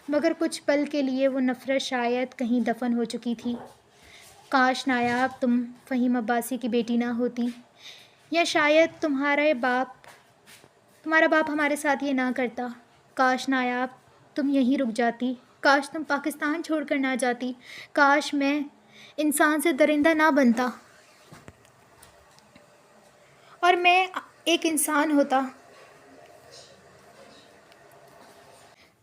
مگر کچھ پل کے لیے وہ نفرت شاید کہیں دفن ہو چکی تھی۔ کاش نایاب تم فہیم عباسی کی بیٹی نہ ہوتی، یا شاید تمہارا باپ ہمارے ساتھ یہ نہ کرتا۔ کاش نایاب تم یہیں رک جاتی، کاش تم پاکستان چھوڑ کر نہ جاتی، کاش میں انسان سے درندہ نہ بنتا اور میں ایک انسان ہوتا۔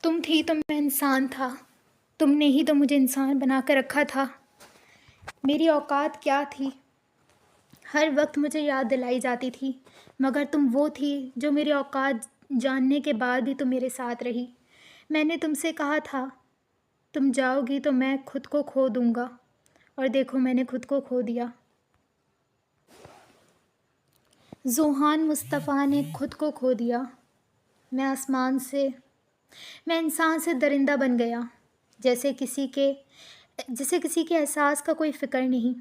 تم تھی تو میں انسان تھا، تم نے ہی تو مجھے انسان بنا کر رکھا تھا۔ میری اوقات کیا تھی ہر وقت مجھے یاد دلائی جاتی تھی، مگر تم وہ تھی جو میری اوقات جاننے کے بعد بھی تم میرے ساتھ رہی۔ میں نے تم سے کہا تھا تم جاؤ گی تو میں خود کو کھو دوں گا، اور دیکھو میں نے خود کو کھو دیا۔ ذوحان مصطفیٰ نے خود کو کھو دیا۔ میں انسان سے درندہ بن گیا، جیسے کسی کے احساس کا کوئی فکر نہیں،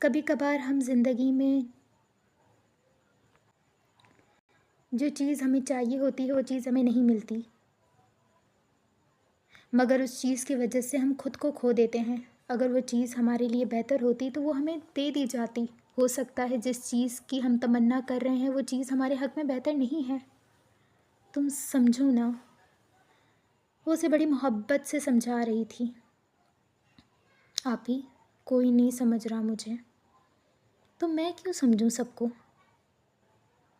کبھی کبھار ہم زندگی میں جو چیز ہمیں چاہیے ہوتی ہے وہ چیز ہمیں نہیں ملتی، مگر اس چیز کی وجہ سے ہم خود کو کھو دیتے ہیں۔ اگر وہ چیز ہمارے لیے بہتر ہوتی تو وہ ہمیں دے دی جاتی۔ ہو سکتا ہے جس چیز کی ہم تمنا کر رہے ہیں وہ چیز ہمارے حق میں بہتر نہیں ہے۔ تم سمجھو نا۔ وہ اسے بڑی محبت سے سمجھا رہی تھی۔ آپی، کوئی نہیں سمجھ رہا مجھے، تو میں کیوں سمجھوں سب کو؟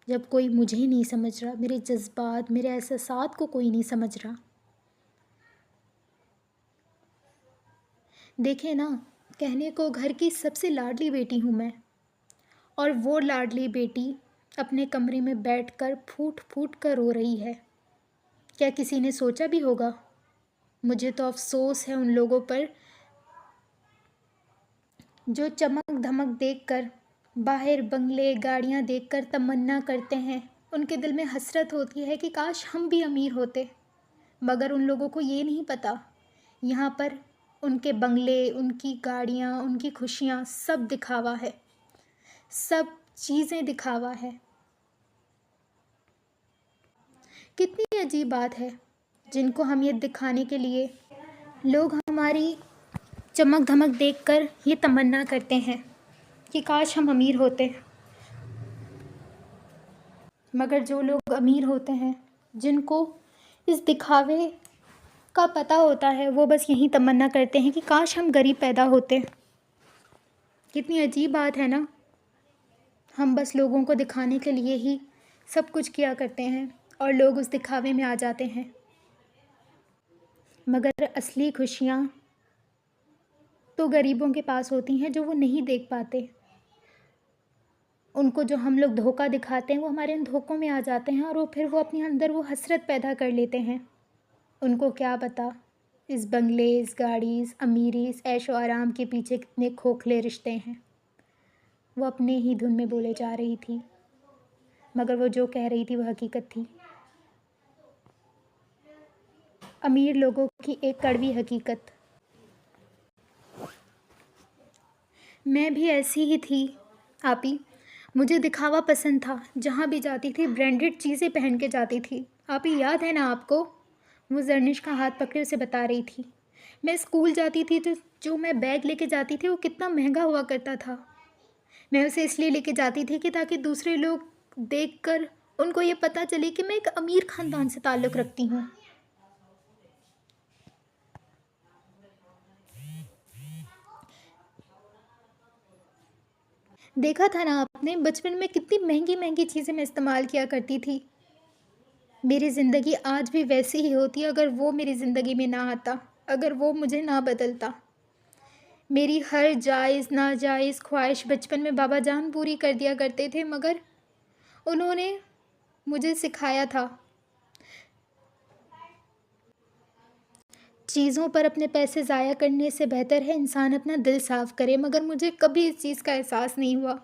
جب کوئی مجھے ہی نہیں سمجھ رہا، میرے جذبات، میرے احساسات کو کوئی نہیں سمجھ رہا۔ دیکھیں نا، کہنے کو گھر کی سب سے لاڈلی بیٹی ہوں میں، اور وہ لاڈلی بیٹی اپنے کمرے میں بیٹھ کر پھوٹ پھوٹ کر رو رہی ہے۔ کیا کسی نے سوچا بھی ہوگا؟ مجھے تو افسوس ہے ان لوگوں پر جو چمک دھمک دیکھ کر، باہر بنگلے گاڑیاں دیکھ کر تمنا کرتے ہیں۔ ان کے دل میں حسرت ہوتی ہے کہ کاش ہم بھی امیر ہوتے، مگر ان لوگوں کو یہ نہیں پتہ یہاں پر ان کے بنگلے، ان کی گاڑیاں، ان کی خوشیاں سب دکھاوا ہے، سب چیزیں دکھاوا ہے۔ کتنی عجیب بات ہے، جن کو ہم یہ دکھانے کے لیے لوگ ہماری چمک دھمک دیکھ کر یہ تمنا کرتے ہیں کہ کاش ہم امیر ہوتے، مگر جو لوگ امیر ہوتے ہیں، جن کو اس دکھاوے کا پتہ ہوتا ہے، وہ بس یہی تمنا کرتے ہیں کہ کاش ہم غریب پیدا ہوتے۔ کتنی عجیب بات ہے نا، ہم بس لوگوں کو دکھانے کے لیے ہی سب کچھ کیا کرتے ہیں اور لوگ اس دکھاوے میں آ جاتے ہیں، مگر اصلی خوشیاں تو غریبوں کے پاس ہوتی ہیں جو وہ نہیں دیکھ پاتے۔ ان کو جو ہم لوگ دھوکہ دکھاتے ہیں وہ ہمارے ان دھوکوں میں آ جاتے ہیں، اور وہ پھر وہ اپنے اندر وہ حسرت پیدا کر لیتے ہیں۔ ان کو کیا پتہ اس بنگلے، اس گاڑی، اس امیری، اس عیش و آرام کے پیچھے کتنے کھوکھلے رشتے ہیں۔ وہ اپنے ہی دھن میں بولے جا رہی تھی، مگر وہ جو کہہ رہی تھی وہ حقیقت تھی۔ امیر لوگوں کی ایک کڑوی حقیقت۔ میں بھی ایسی ہی تھی آپی، مجھے دکھاوا پسند تھا، جہاں بھی جاتی تھی برانڈڈ چیزیں پہن کے جاتی تھی۔ آپی یاد ہے نا آپ کو؟ وہ زرنش کا ہاتھ پکڑے اسے بتا رہی تھی۔ میں اسکول جاتی تھی تو جو میں بیگ لے کے جاتی تھی وہ کتنا مہنگا ہوا کرتا تھا۔ میں اسے اس لیے لے کے جاتی تھی کہ تاکہ دوسرے لوگ دیکھ کر ان کو یہ پتہ چلے کہ میں ایک امیر خاندان سے تعلق رکھتی ہوں۔ دیکھا تھا نا آپ نے، بچپن میں کتنی مہنگی مہنگی چیزیں میں استعمال کیا کرتی تھی۔ میری زندگی آج بھی ویسی ہی ہوتی اگر وہ میری زندگی میں نہ آتا، اگر وہ مجھے نہ بدلتا۔ میری ہر جائز ناجائز خواہش بچپن میں بابا جان پوری کر دیا کرتے تھے، مگر انہوں نے مجھے سکھایا تھا چیزوں پر اپنے پیسے ضائع کرنے سے بہتر ہے انسان اپنا دل صاف کرے، مگر مجھے کبھی اس چیز کا احساس نہیں ہوا۔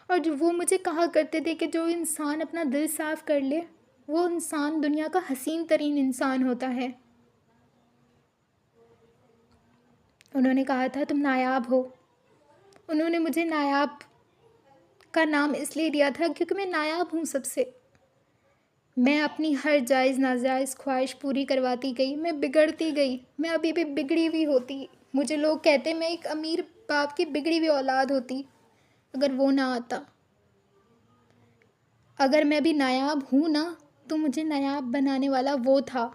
اور جو وہ مجھے کہا کرتے تھے کہ جو انسان اپنا دل صاف کر لے وہ انسان دنیا کا حسین ترین انسان ہوتا ہے۔ انہوں نے کہا تھا تم نایاب ہو۔ انہوں نے مجھے نایاب کا نام اس لیے دیا تھا کیونکہ میں نایاب ہوں سب سے۔ میں اپنی ہر جائز ناجائز خواہش پوری کرواتی گئی، میں بگڑتی گئی، میں ابھی بھی بگڑی ہوئی ہوتی۔ مجھے لوگ کہتے میں ایک امیر باپ کی بگڑی ہوئی اولاد ہوتی اگر وہ نہ آتا۔ اگر میں بھی نایاب ہوں نا تو مجھے نایاب بنانے والا وہ تھا۔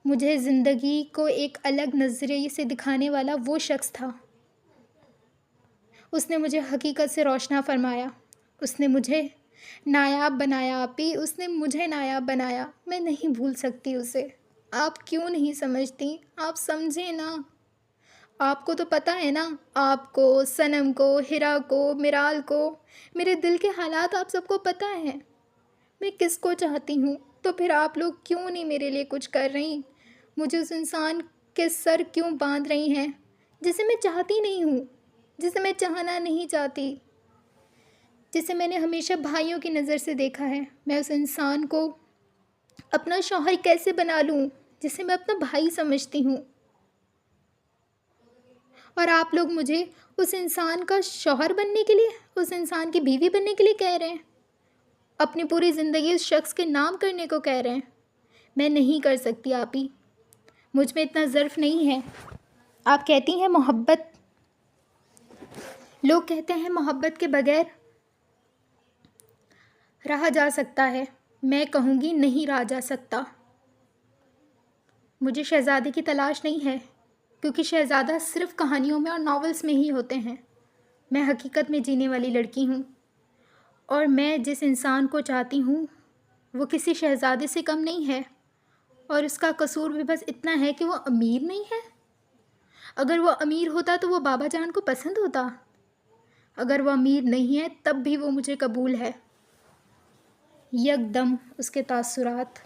مجھے زندگی کو ایک الگ نظریے سے دکھانے والا وہ شخص تھا۔ اس نے مجھے حقیقت سے روشنا فرمایا، اس نے مجھے نایاب بنایا آپی، اس نے مجھے نایاب بنایا۔ میں نہیں بھول سکتی اسے۔ آپ کیوں نہیں سمجھتی؟ آپ سمجھیں نا۔ آپ کو تو پتہ ہے نا، آپ کو، صنم کو، ہیرا کو، میرال کو، میرے دل کے حالات آپ سب کو پتہ ہیں۔ میں کس کو چاہتی ہوں، تو پھر آپ لوگ کیوں نہیں میرے لیے کچھ کر رہی؟ مجھے اس انسان کے سر کیوں باندھ رہی ہیں جسے میں چاہتی نہیں ہوں، جسے میں چاہنا نہیں چاہتی، جسے میں نے ہمیشہ بھائیوں کی نظر سے دیکھا ہے۔ میں اس انسان کو اپنا شوہر کیسے بنا لوں جسے میں اپنا بھائی سمجھتی ہوں؟ اور آپ لوگ مجھے اس انسان کا شوہر بننے کے لیے، اس انسان کی بیوی بننے کے لیے کہہ رہے ہیں، اپنی پوری زندگی اس شخص کے نام کرنے کو کہہ رہے ہیں۔ میں نہیں کر سکتی آپی، مجھ میں اتنا ظرف نہیں ہے۔ آپ کہتی ہیں محبت، لوگ کہتے ہیں محبت کے بغیر رہا جا سکتا ہے، میں کہوں گی نہیں رہا جا سکتا۔ مجھے شہزادے کی تلاش نہیں ہے، کیونکہ شہزادہ صرف کہانیوں میں اور ناولز میں ہی ہوتے ہیں۔ میں حقیقت میں جینے والی لڑکی ہوں، اور میں جس انسان کو چاہتی ہوں وہ کسی شہزادے سے کم نہیں ہے، اور اس کا قصور بھی بس اتنا ہے کہ وہ امیر نہیں ہے۔ اگر وہ امیر ہوتا تو وہ بابا جان کو پسند ہوتا، اگر وہ امیر نہیں ہے تب بھی وہ مجھے قبول ہے۔ یک دم اس کے تاثرات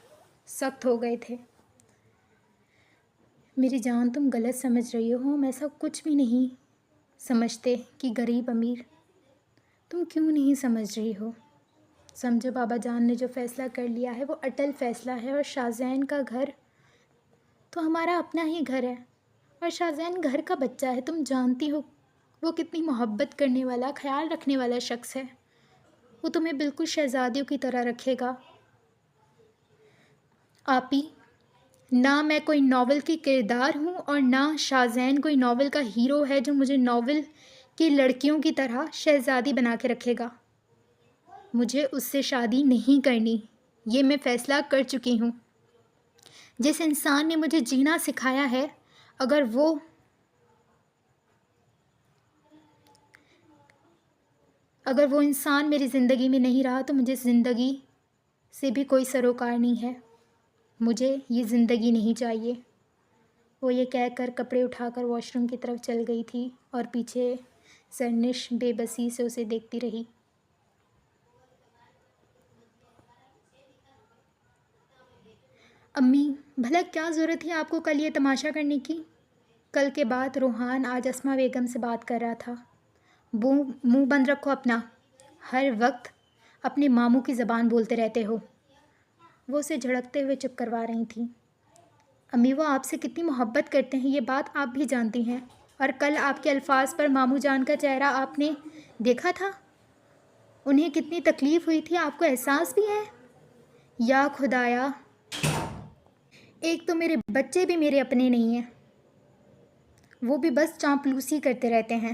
سخت ہو گئے تھے۔ میری جان، تم غلط سمجھ رہی ہو، ہم ایسا کچھ بھی نہیں سمجھتے کہ غریب امیر۔ تم کیوں نہیں سمجھ رہی ہو؟ سمجھو، بابا جان نے جو فیصلہ کر لیا ہے وہ اٹل فیصلہ ہے، اور شاہزین کا گھر تو ہمارا اپنا ہی گھر ہے، اور شاہزین گھر کا بچہ ہے۔ تم جانتی ہو وہ کتنی محبت کرنے والا، خیال رکھنے والا شخص ہے۔ وہ تمہیں بالکل شہزادیوں کی طرح رکھے گا۔ آپی، نہ میں کوئی ناول کی کردار ہوں، اور نہ شاہزین کوئی ناول کا ہیرو ہے جو مجھے ناول کی لڑکیوں کی طرح شہزادی بنا کے رکھے گا۔ مجھے اس سے شادی نہیں کرنی، یہ میں فیصلہ کر چکی ہوں۔ جس انسان نے مجھے جینا سکھایا ہے، اگر وہ انسان میری زندگی میں نہیں رہا تو مجھے زندگی سے بھی کوئی سروکار نہیں ہے۔ مجھے یہ زندگی نہیں چاہیے۔ وہ یہ کہہ کر کپڑے اٹھا کر واش روم کی طرف چل گئی تھی، اور پیچھے سرنش بے بسی سے اسے دیکھتی رہی۔ امی، بھلا کیا ضرورت تھی آپ کو کل یہ تماشا کرنے کی؟ کل کے بعد روحان آج اسما بیگم سے بات کر رہا تھا۔ منہ بند رکھو اپنا، ہر وقت اپنے ماموں کی زبان بولتے رہتے ہو۔ وہ اسے جھڑکتے ہوئے چپ کروا رہی تھیں۔ امی، وہ آپ سے کتنی محبت کرتے ہیں، یہ بات آپ بھی جانتی ہیں، اور کل آپ کے الفاظ پر ماموں جان کا چہرہ آپ نے دیکھا تھا۔ انہیں کتنی تکلیف ہوئی تھی، آپ کو احساس بھی ہے؟ یا خدایا، ایک تو میرے بچے بھی میرے اپنے نہیں ہیں، وہ بھی بس چاپلوسی کرتے رہتے ہیں۔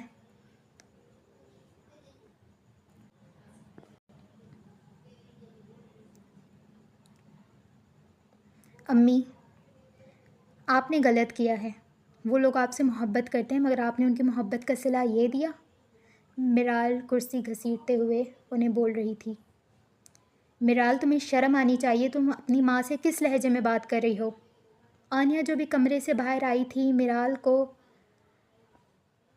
امی، آپ نے غلط کیا ہے۔ وہ لوگ آپ سے محبت کرتے ہیں، مگر آپ نے ان کی محبت کا صلہ یہ دیا؟ میرال کرسی گھسیٹتے ہوئے انہیں بول رہی تھی۔ میرال، تمہیں شرم آنی چاہیے، تم اپنی ماں سے کس لہجے میں بات کر رہی ہو؟ آنیا جو بھی کمرے سے باہر آئی تھی، میرال کو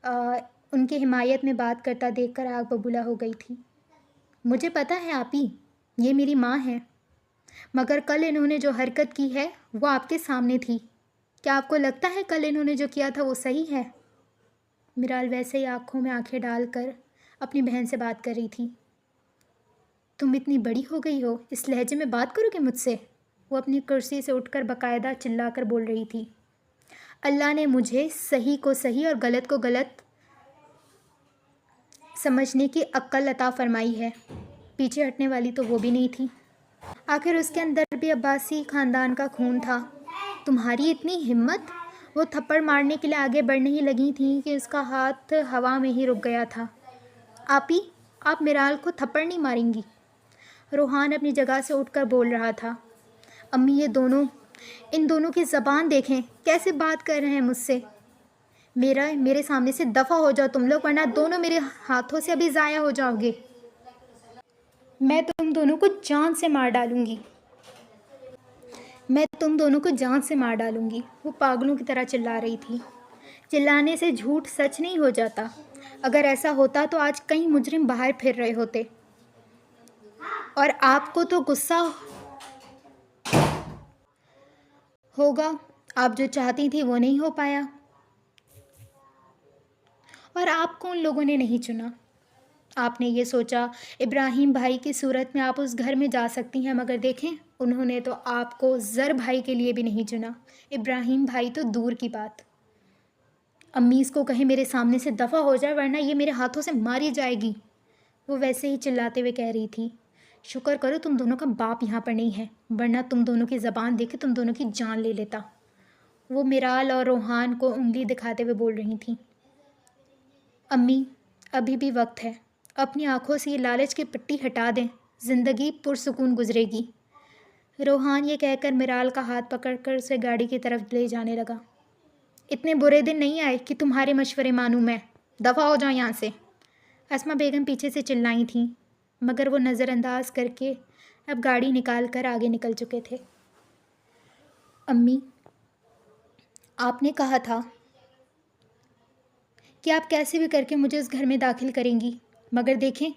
ان کی حمایت میں بات کرتا دیکھ کر آگ ببولا ہو گئی تھی۔ مجھے پتہ ہے آپی، یہ میری ماں ہے، مگر کل انہوں نے جو حرکت کی ہے وہ آپ کے سامنے تھی۔ کیا آپ کو لگتا ہے کل انہوں نے جو کیا تھا وہ صحیح ہے؟ میرال ویسے ہی آنکھوں میں آنکھیں ڈال کر اپنی بہن سے بات کر رہی تھی۔ تم اتنی بڑی ہو گئی ہو، اس لہجے میں بات کرو گے مجھ سے؟ وہ اپنی کرسی سے اٹھ کر باقاعدہ چلا کر بول رہی تھی۔ اللہ نے مجھے صحیح کو صحیح اور غلط کو غلط سمجھنے کی عقل عطا فرمائی ہے، پیچھے ہٹنے والی تو وہ بھی نہیں تھی۔ آخر اس کے اندر بھی عباسی خاندان کا خون تھا۔ تمہاری اتنی ہمت! وہ تھپڑ مارنے کے لیے آگے بڑھنے ہی لگی تھیں کہ اس کا ہاتھ ہوا میں ہی رک گیا تھا۔ آپی، آپ میرال کو تھپڑ نہیں ماریں گی؟ روحان اپنی جگہ سے اٹھ کر بول رہا تھا۔ امی، ان دونوں کی زبان دیکھیں، کیسے بات کر رہے ہیں مجھ سے۔ میرے سامنے سے دفع ہو جاؤ تم لوگ، ورنہ دونوں میرے ہاتھوں سے ابھی ضائع ہو جاؤ گے۔ میں تم دونوں کو جان سے مار ڈالوں گی۔ وہ پاگلوں کی طرح چلا رہی تھی۔ چلانے سے جھوٹ سچ نہیں ہو جاتا۔ اگر ایسا ہوتا تو آج کئی مجرم باہر پھر رہے ہوتے، اور آپ کو تو غصہ ہوگا، آپ جو چاہتی تھی وہ نہیں ہو پایا، اور آپ کو ان لوگوں نے نہیں چنا۔ آپ نے یہ سوچا ابراہیم بھائی کی صورت میں آپ اس گھر میں جا سکتی ہیں، مگر دیکھیں انہوں نے تو آپ کو زر بھائی کے لیے بھی نہیں چنا۔ ابراہیم بھائی تو دور کی بات، امی اس کو کہیں میرے سامنے سے دفع ہو جائے ورنہ یہ میرے ہاتھوں سے ماری جائے گی، وہ ویسے ہی چلاتے ہوئے کہہ رہی تھی۔ شکر کرو تم دونوں کا باپ یہاں پر نہیں ہے، ورنہ تم دونوں کی زبان دیکھ کے تم دونوں کی جان لے لیتا، وہ میرال اور روحان کو انگلی دکھاتے ہوئے بول رہی تھیں۔ امی ابھی بھی وقت ہے، اپنی آنکھوں سے یہ لالچ کی پٹی ہٹا دیں، زندگی پرسکون گزرے گی۔ روحان یہ کہہ کر میرال کا ہاتھ پکڑ کر اسے گاڑی کی طرف لے جانے لگا۔ اتنے برے دن نہیں آئے کہ تمہارے مشورے مانوں میں، دفع ہو جاؤ یہاں سے، اسما بیگم پیچھے سے چلائی تھیں، مگر وہ نظر انداز کر کے اب گاڑی نکال کر آگے نکل چکے تھے۔ امی آپ نے کہا تھا کہ آپ کیسے بھی کر کے مجھے اس گھر میں داخل کریں گی، مگر دیکھیں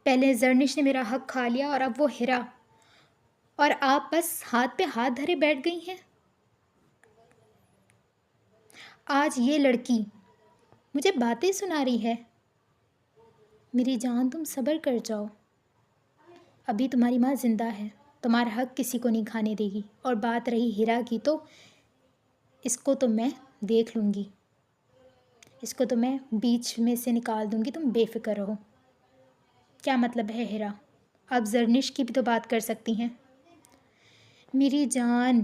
پہلے زرنش نے میرا حق کھا لیا اور اب وہ ہیرا، اور آپ بس ہاتھ پہ ہاتھ دھرے بیٹھ گئی ہیں۔ آج یہ لڑکی مجھے باتیں سنا رہی ہے۔ میری جان تم صبر کر جاؤ، ابھی تمہاری ماں زندہ ہے، تمہارا حق کسی کو نہیں کھانے دے گی، اور بات رہی ہیرا کی تو اس کو تو میں دیکھ لوں گی، اس کو تو میں بیچ میں سے نکال دوں گی، تم بے فکر رہو۔ کیا مطلب ہے ہیرا؟ آپ زرنش کی بھی تو بات کر سکتی ہیں۔ میری جان،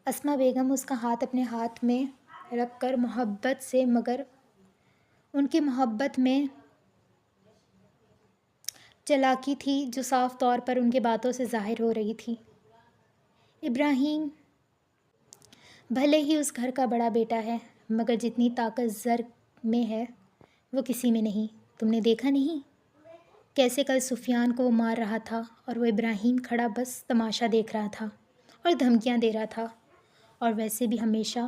اسما بیگم اس کا ہاتھ اپنے ہاتھ میں رکھ کر محبت سے، مگر ان کی محبت میں چلاکی تھی جو صاف طور پر ان کے باتوں سے ظاہر ہو رہی تھی۔ ابراہیم بھلے ہی اس گھر کا بڑا بیٹا ہے، مگر جتنی طاقت زر میں ہے وہ کسی میں نہیں۔ تم نے دیکھا نہیں کیسے کل سفیان کو وہ مار رہا تھا اور وہ ابراہیم کھڑا بس تماشا دیکھ رہا تھا اور دھمکیاں دے رہا تھا، اور ویسے بھی ہمیشہ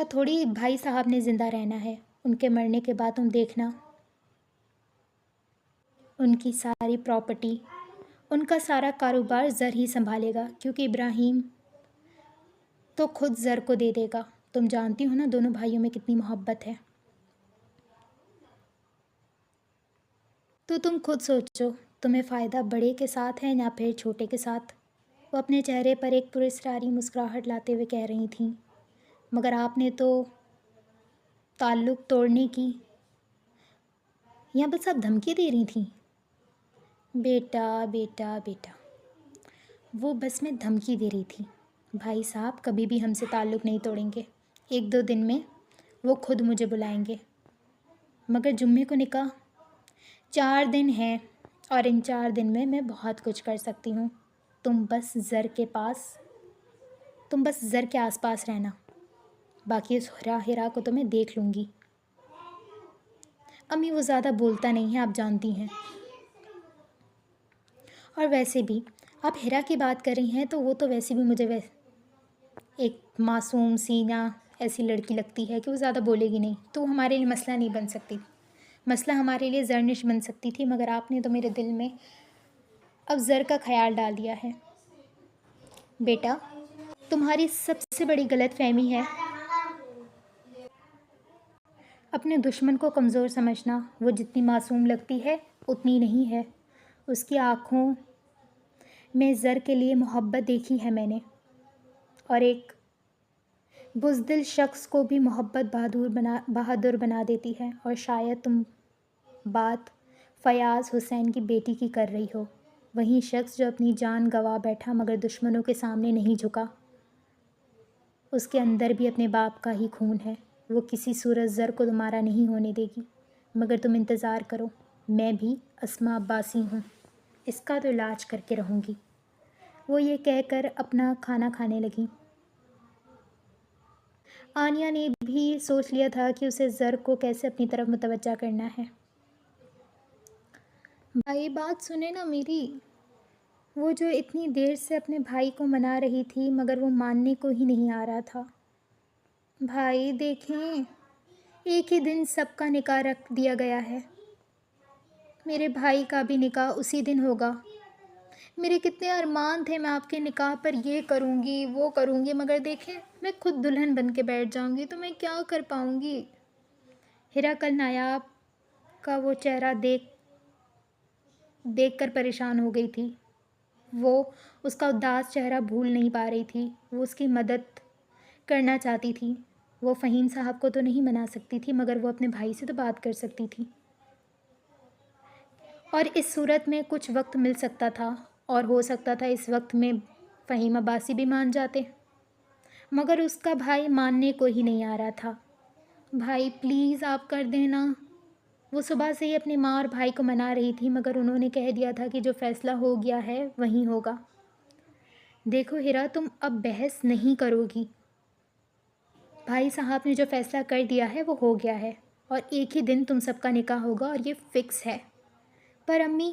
تھوڑی بھائی صاحب نے زندہ رہنا ہے، ان کے مرنے کے بعد تم دیکھنا ان کی ساری پراپرٹی، ان کا سارا کاروبار زر ہی سنبھالے گا، کیونکہ ابراہیم تو خود زر کو دے دے گا۔ تم جانتی ہو نا دونوں بھائیوں میں کتنی محبت ہے، تو تم خود سوچو تمہیں فائدہ بڑے کے ساتھ ہے یا پھر چھوٹے کے ساتھ؟ وہ اپنے چہرے پر ایک پراسراری مسکراہٹ لاتے ہوئے کہہ رہی تھیں۔ مگر آپ نے تو تعلق توڑنے کی یا بس آپ دھمکی دے رہی تھیں؟ بیٹا بیٹا بیٹا، وہ بس میں دھمکی دے رہی تھی، بھائی صاحب کبھی بھی ہم سے تعلق نہیں توڑیں گے، 1-2 دن میں وہ خود مجھے بلائیں گے، مگر جمعے کو نکاح، 4 دن ہیں، اور ان 4 دن میں بہت کچھ کر سکتی ہوں، تم بس زر کے آس پاس رہنا، باقی اس ہیرا کو تو میں دیکھ لوں گی۔ امی وہ زیادہ بولتا نہیں ہے، آپ جانتی ہیں، اور ویسے بھی آپ ہیرا کی بات کر رہی ہیں تو وہ تو ویسے بھی مجھے ایک معصوم سی یا ایسی لڑکی لگتی ہے کہ وہ زیادہ بولے گی نہیں، تو ہمارے لیے مسئلہ نہیں بن سکتی، مسئلہ ہمارے لیے زرنش بن سکتی تھی، مگر آپ نے تو میرے دل میں اب زر کا خیال ڈال دیا ہے۔ بیٹا تمہاری سب سے بڑی غلط فہمی ہے اپنے دشمن کو کمزور سمجھنا، وہ جتنی معصوم لگتی ہے اتنی نہیں ہے، اس کی آنکھوں میں زر کے لیے محبت دیکھی ہے میں نے، اور ایک بزدل شخص کو بھی محبت بہادر بنا دیتی ہے، اور شاید تم بات فیاض حسین کی بیٹی کی کر رہی ہو، وہی شخص جو اپنی جان گنوا بیٹھا مگر دشمنوں کے سامنے نہیں جھکا، اس کے اندر بھی اپنے باپ کا ہی خون ہے، وہ کسی صورت زر کو تمہارا نہیں ہونے دے گی، مگر تم انتظار کرو، میں بھی اسما عباسی ہوں، اس کا تو علاج کر کے رہوں گی۔ وہ یہ کہہ کر اپنا کھانا کھانے لگیں۔ آنیا نے بھی سوچ لیا تھا کہ اسے زر کو کیسے اپنی طرف متوجہ کرنا ہے۔ بھائی بات سنے نا میری، وہ جو اتنی دیر سے اپنے بھائی کو منا رہی تھی مگر وہ ماننے کو ہی نہیں آ رہا تھا۔ بھائی دیکھیں ایک ہی دن سب کا نکاح رکھ دیا گیا ہے، میرے بھائی کا بھی نکاح اسی دن ہوگا، میرے کتنے ارمان تھے میں آپ کے نکاح پر یہ کروں گی وہ کروں گی، مگر دیکھیں میں خود دلہن بن کے بیٹھ جاؤں گی تو میں کیا کر پاؤں گی۔ ہیرا کل نایاب کا وہ چہرہ دیکھ دیکھ کر پریشان ہو گئی تھی۔ وہ اس کا اداس چہرہ بھول نہیں پا رہی تھی۔ وہ اس کی مدد کرنا چاہتی تھی۔ وہ فہیم صاحب کو تو نہیں منا سکتی تھی، مگر وہ اپنے بھائی سے تو بات کر سکتی تھی، اور اس صورت میں کچھ وقت مل سکتا تھا، اور ہو سکتا تھا اس وقت میں فہیم عباسی بھی مان جاتے، مگر اس کا بھائی ماننے کو ہی نہیں آ رہا تھا۔ بھائی پلیز آپ کر دینا۔ وہ صبح سے ہی اپنی ماں اور بھائی کو منا رہی تھی، مگر انہوں نے کہہ دیا تھا کہ جو فیصلہ ہو گیا ہے وہیں ہوگا۔ دیکھو ہیرا، تم اب بحث نہیں کرو گی۔ بھائی صاحب نے جو فیصلہ کر دیا ہے وہ ہو گیا ہے، اور ایک ہی دن تم سب کا نکاح ہوگا، اور یہ فکس ہے۔ پر امی،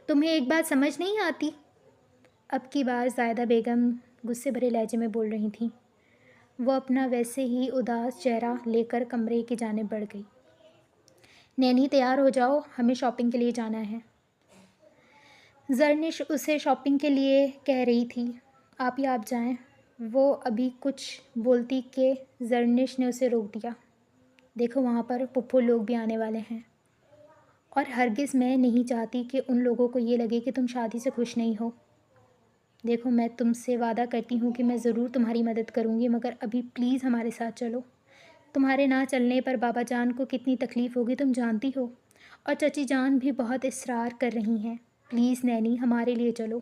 تمہیں ایک بات سمجھ نہیں آتی؟ اب کی بار زاہدہ بیگم غصے بھرے لہجے میں بول رہی تھیں۔ وہ اپنا ویسے ہی اداس چہرہ لے کر کمرے کی جانب بڑھ گئی۔ نینی تیار ہو جاؤ، ہمیں شاپنگ کے لیے جانا ہے۔ زرنش اسے شاپنگ کے لیے کہہ رہی تھی۔ آپ جائیں۔ وہ ابھی کچھ بولتی کہ زرنش نے اسے روک دیا۔ دیکھو وہاں پر پھپھو لوگ بھی آنے والے ہیں، اور ہرگز میں نہیں چاہتی کہ ان لوگوں کو یہ لگے کہ تم شادی سے خوش نہیں ہو۔ دیکھو میں تم سے وعدہ کرتی ہوں کہ میں ضرور تمہاری مدد کروں گی، مگر ابھی پلیز ہمارے ساتھ چلو۔ تمہارے نہ چلنے پر بابا جان کو کتنی تکلیف ہوگی تم جانتی ہو، اور چچی جان بھی بہت اصرار کر رہی ہیں۔ پلیز نینی، ہمارے لیے چلو۔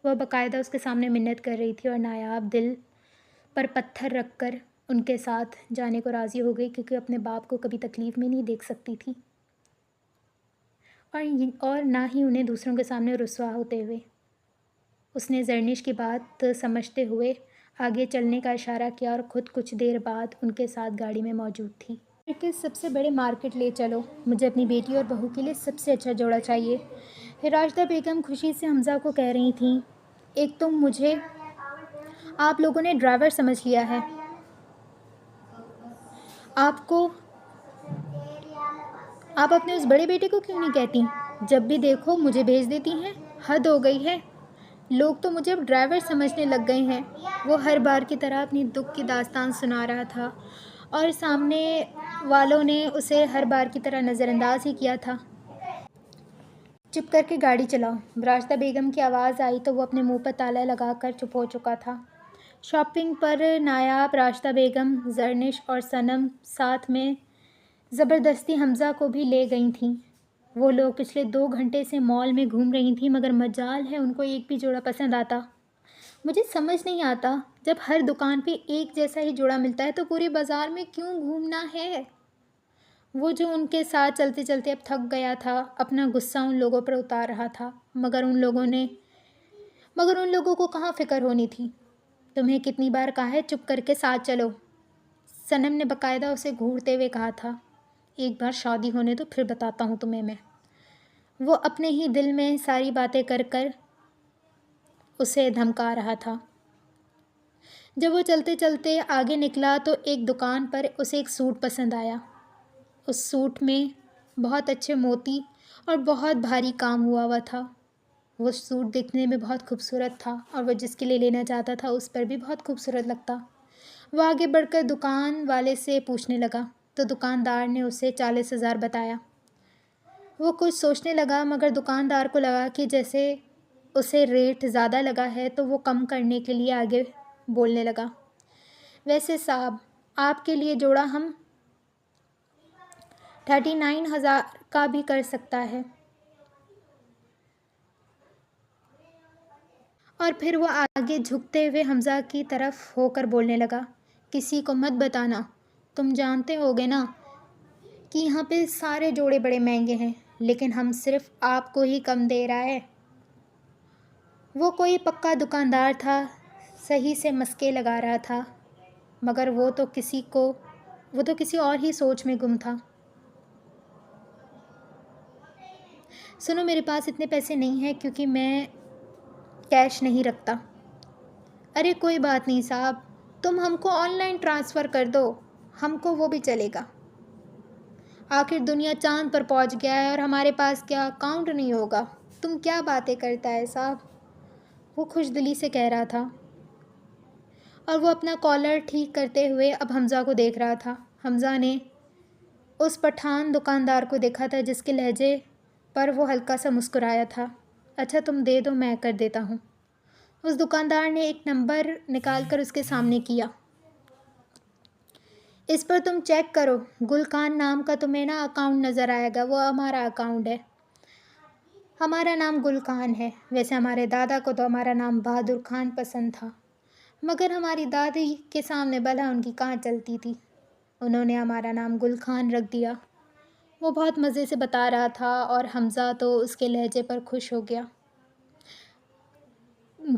وہ باقاعدہ اس کے سامنے منت کر رہی تھی، اور نایاب دل پر پتھر رکھ کر ان کے ساتھ جانے کو راضی ہو گئی، کیونکہ اپنے باپ کو کبھی تکلیف میں نہیں دیکھ سکتی تھی، اور نہ ہی انہیں دوسروں کے سامنے رسوا ہوتے ہوئے۔ اس نے زرنش کی بات سمجھتے ہوئے آگے چلنے کا اشارہ کیا، اور خود کچھ دیر بعد ان کے ساتھ گاڑی میں موجود تھی۔ کہ سب سے بڑے مارکیٹ لے چلو، مجھے اپنی بیٹی اور بہو کے لیے سب سے اچھا جوڑا چاہیے، راشدہ بیگم خوشی سے حمزہ کو کہہ رہی تھیں۔ ایک تم مجھے آپ لوگوں نے ڈرائیور سمجھ لیا ہے، آپ اپنے اس بڑے بیٹے کو کیوں نہیں کہتی؟ جب بھی دیکھو مجھے بھیج دیتی ہیں، حد ہو گئی ہے۔ لوگ تو مجھے اب ڈرائیور سمجھنے لگ گئے ہیں۔ وہ ہر بار کی طرح اپنی دکھ کی داستان سنا رہا تھا، اور سامنے والوں نے اسے ہر بار کی طرح نظر انداز ہی کیا تھا۔ چپ کر کے گاڑی چلاؤ۔ راشدہ بیگم کی آواز آئی تو وہ اپنے منہ پر تالا لگا کر چپ ہو چکا تھا۔ شاپنگ پر نایاب، راشدہ بیگم، زرنش اور صنم ساتھ میں زبردستی حمزہ کو بھی لے گئی تھیں۔ وہ لوگ پچھلے 2 گھنٹے سے مال میں گھوم رہی تھیں، مگر مجال ہے ان کو ایک بھی جوڑا پسند آتا۔ مجھے سمجھ نہیں آتا، جب ہر دکان پہ ایک جیسا ہی جوڑا ملتا ہے تو پورے بازار میں کیوں گھومنا ہے؟ وہ جو ان کے ساتھ چلتے چلتے اب تھک گیا تھا، اپنا غصہ ان لوگوں پر اتار رہا تھا، مگر ان لوگوں کو کہاں فکر ہونی تھی۔ تمہیں کتنی بار کہا ہے چپ کر کے ساتھ چلو، صنم نے باقاعدہ اسے گھورتے ہوئے کہا تھا۔ ایک بار شادی ہونے تو پھر بتاتا ہوں تمہیں میں۔ وہ اپنے ہی دل میں ساری باتیں کر کر اسے دھمکا رہا تھا۔ جب وہ چلتے چلتے آگے نکلا تو ایک دکان پر اسے ایک سوٹ پسند آیا۔ اس سوٹ میں بہت اچھے موتی اور بہت بھاری کام ہوا تھا۔ وہ سوٹ دیکھنے میں بہت خوبصورت تھا، اور وہ جس کے لیے لینا چاہتا تھا اس پر بھی بہت خوبصورت لگتا۔ وہ آگے بڑھ کر دکان والے سے پوچھنے لگا تو دکاندار نے اسے 40,000 بتایا۔ وہ کچھ سوچنے لگا، مگر دکاندار کو لگا کہ جیسے اسے ریٹ زیادہ لگا ہے تو وہ کم کرنے کے لیے آگے بولنے لگا۔ ویسے صاحب، آپ کے لیے جوڑا ہم 39,000 کا بھی کر سکتا ہے۔ اور پھر وہ آگے جھکتے ہوئے حمزہ کی طرف ہو کر بولنے لگا، کسی کو مت بتانا، تم جانتے ہوگے نا کہ یہاں پہ سارے جوڑے بڑے مہنگے ہیں، لیکن ہم صرف آپ کو ہی کم دے رہا ہے۔ وہ کوئی پکا دکاندار تھا، صحیح سے مسکے لگا رہا تھا، مگر وہ تو کسی اور ہی سوچ میں گم تھا۔ سنو، میرے پاس اتنے پیسے نہیں ہیں کیونکہ میں کیش نہیں رکھتا۔ ارے کوئی بات نہیں صاحب، تم ہم کو آن لائن ٹرانسفر کر دو، ہم کو وہ بھی چلے گا۔ آخر دنیا چاند پر پہنچ گیا ہے اور ہمارے پاس کیا اکاؤنٹ نہیں ہوگا؟ تم کیا باتیں کرتا ہے صاحب، وہ خوش دلی سے کہہ رہا تھا، اور وہ اپنا کالر ٹھیک کرتے ہوئے اب حمزہ کو دیکھ رہا تھا۔ حمزہ نے اس پٹھان دکاندار کو دیکھا تھا جس کے لہجے پر وہ ہلکا سا مسکرایا تھا۔ اچھا تم دے دو، میں کر دیتا ہوں۔ اس دکاندار نے ایک نمبر نکال کر اس کے سامنے کیا۔ اس پر تم چیک کرو، گل خان نام کا تمہیں نا اکاؤنٹ نظر آئے گا، وہ ہمارا اکاؤنٹ ہے۔ ہمارا نام گل خان ہے، ویسے ہمارے دادا کو تو ہمارا نام بہادر خان پسند تھا، مگر ہماری دادی کے سامنے بھلا ان کی کہاں چلتی تھی، انہوں نے ہمارا نام گل خان رکھ دیا۔ وہ بہت مزے سے بتا رہا تھا اور حمزہ تو اس کے لہجے پر خوش ہو گیا۔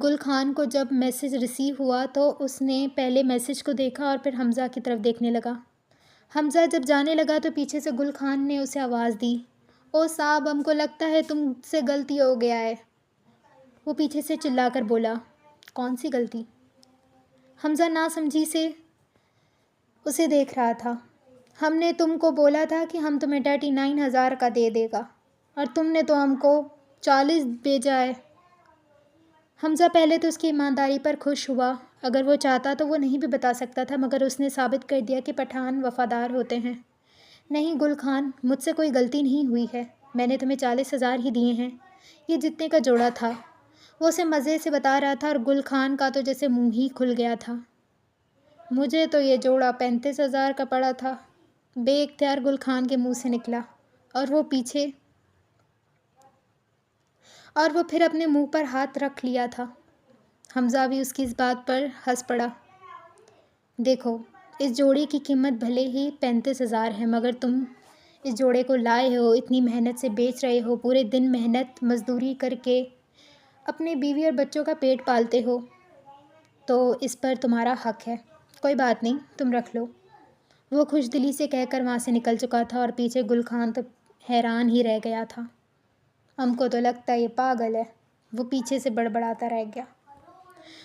گل خان کو جب میسج ریسیو ہوا تو اس نے پہلے میسج کو دیکھا اور پھر حمزہ کی طرف دیکھنے لگا۔ حمزہ جب جانے لگا تو پیچھے سے گل خان نے اسے آواز دی، او صاحب ہم کو لگتا ہے تم سے غلطی ہو گیا ہے۔ وہ پیچھے سے چلا کر بولا، کون سی غلطی؟ حمزہ ناسمجھی سے اسے دیکھ رہا تھا۔ ہم نے تم کو بولا تھا کہ ہم تمہیں 39,000 کا دے دے گا اور تم نے تو ہم کو 40 بھیجا ہے۔ حمزہ پہلے تو اس کی ایمانداری پر خوش ہوا، اگر وہ چاہتا تو وہ نہیں بھی بتا سکتا تھا، مگر اس نے ثابت کر دیا کہ پٹھان وفادار ہوتے ہیں۔ نہیں گل خان، مجھ سے کوئی غلطی نہیں ہوئی ہے، میں نے تمہیں 40,000 ہی دیے ہیں، یہ جتنے کا جوڑا تھا۔ وہ اسے مزے سے بتا رہا تھا اور گل خان کا تو جیسے منہ ہی کھل گیا تھا۔ مجھے تو یہ جوڑا 35,000 کا پڑا تھا، بے اختیار گل خان کے منہ سے نکلا، اور وہ پھر اپنے منہ پر ہاتھ رکھ لیا تھا۔ حمزہ بھی اس کی اس بات پر ہنس پڑا۔ دیکھو، اس جوڑے کی قیمت بھلے ہی 35,000 ہے، مگر تم اس جوڑے کو لائے ہو، اتنی محنت سے بیچ رہے ہو، پورے دن محنت مزدوری کر کے اپنے بیوی اور بچوں کا پیٹ پالتے ہو، تو اس پر تمہارا حق ہے۔ کوئی بات نہیں، تم رکھ لو۔ وہ خوش دلی سے کہہ کر وہاں سے نکل چکا تھا اور پیچھے گل خان تو حیران ہی رہ گیا تھا۔ ہم کو تو لگتا ہے یہ پاگل ہے، وہ پیچھے سے بڑبڑاتا رہ گیا۔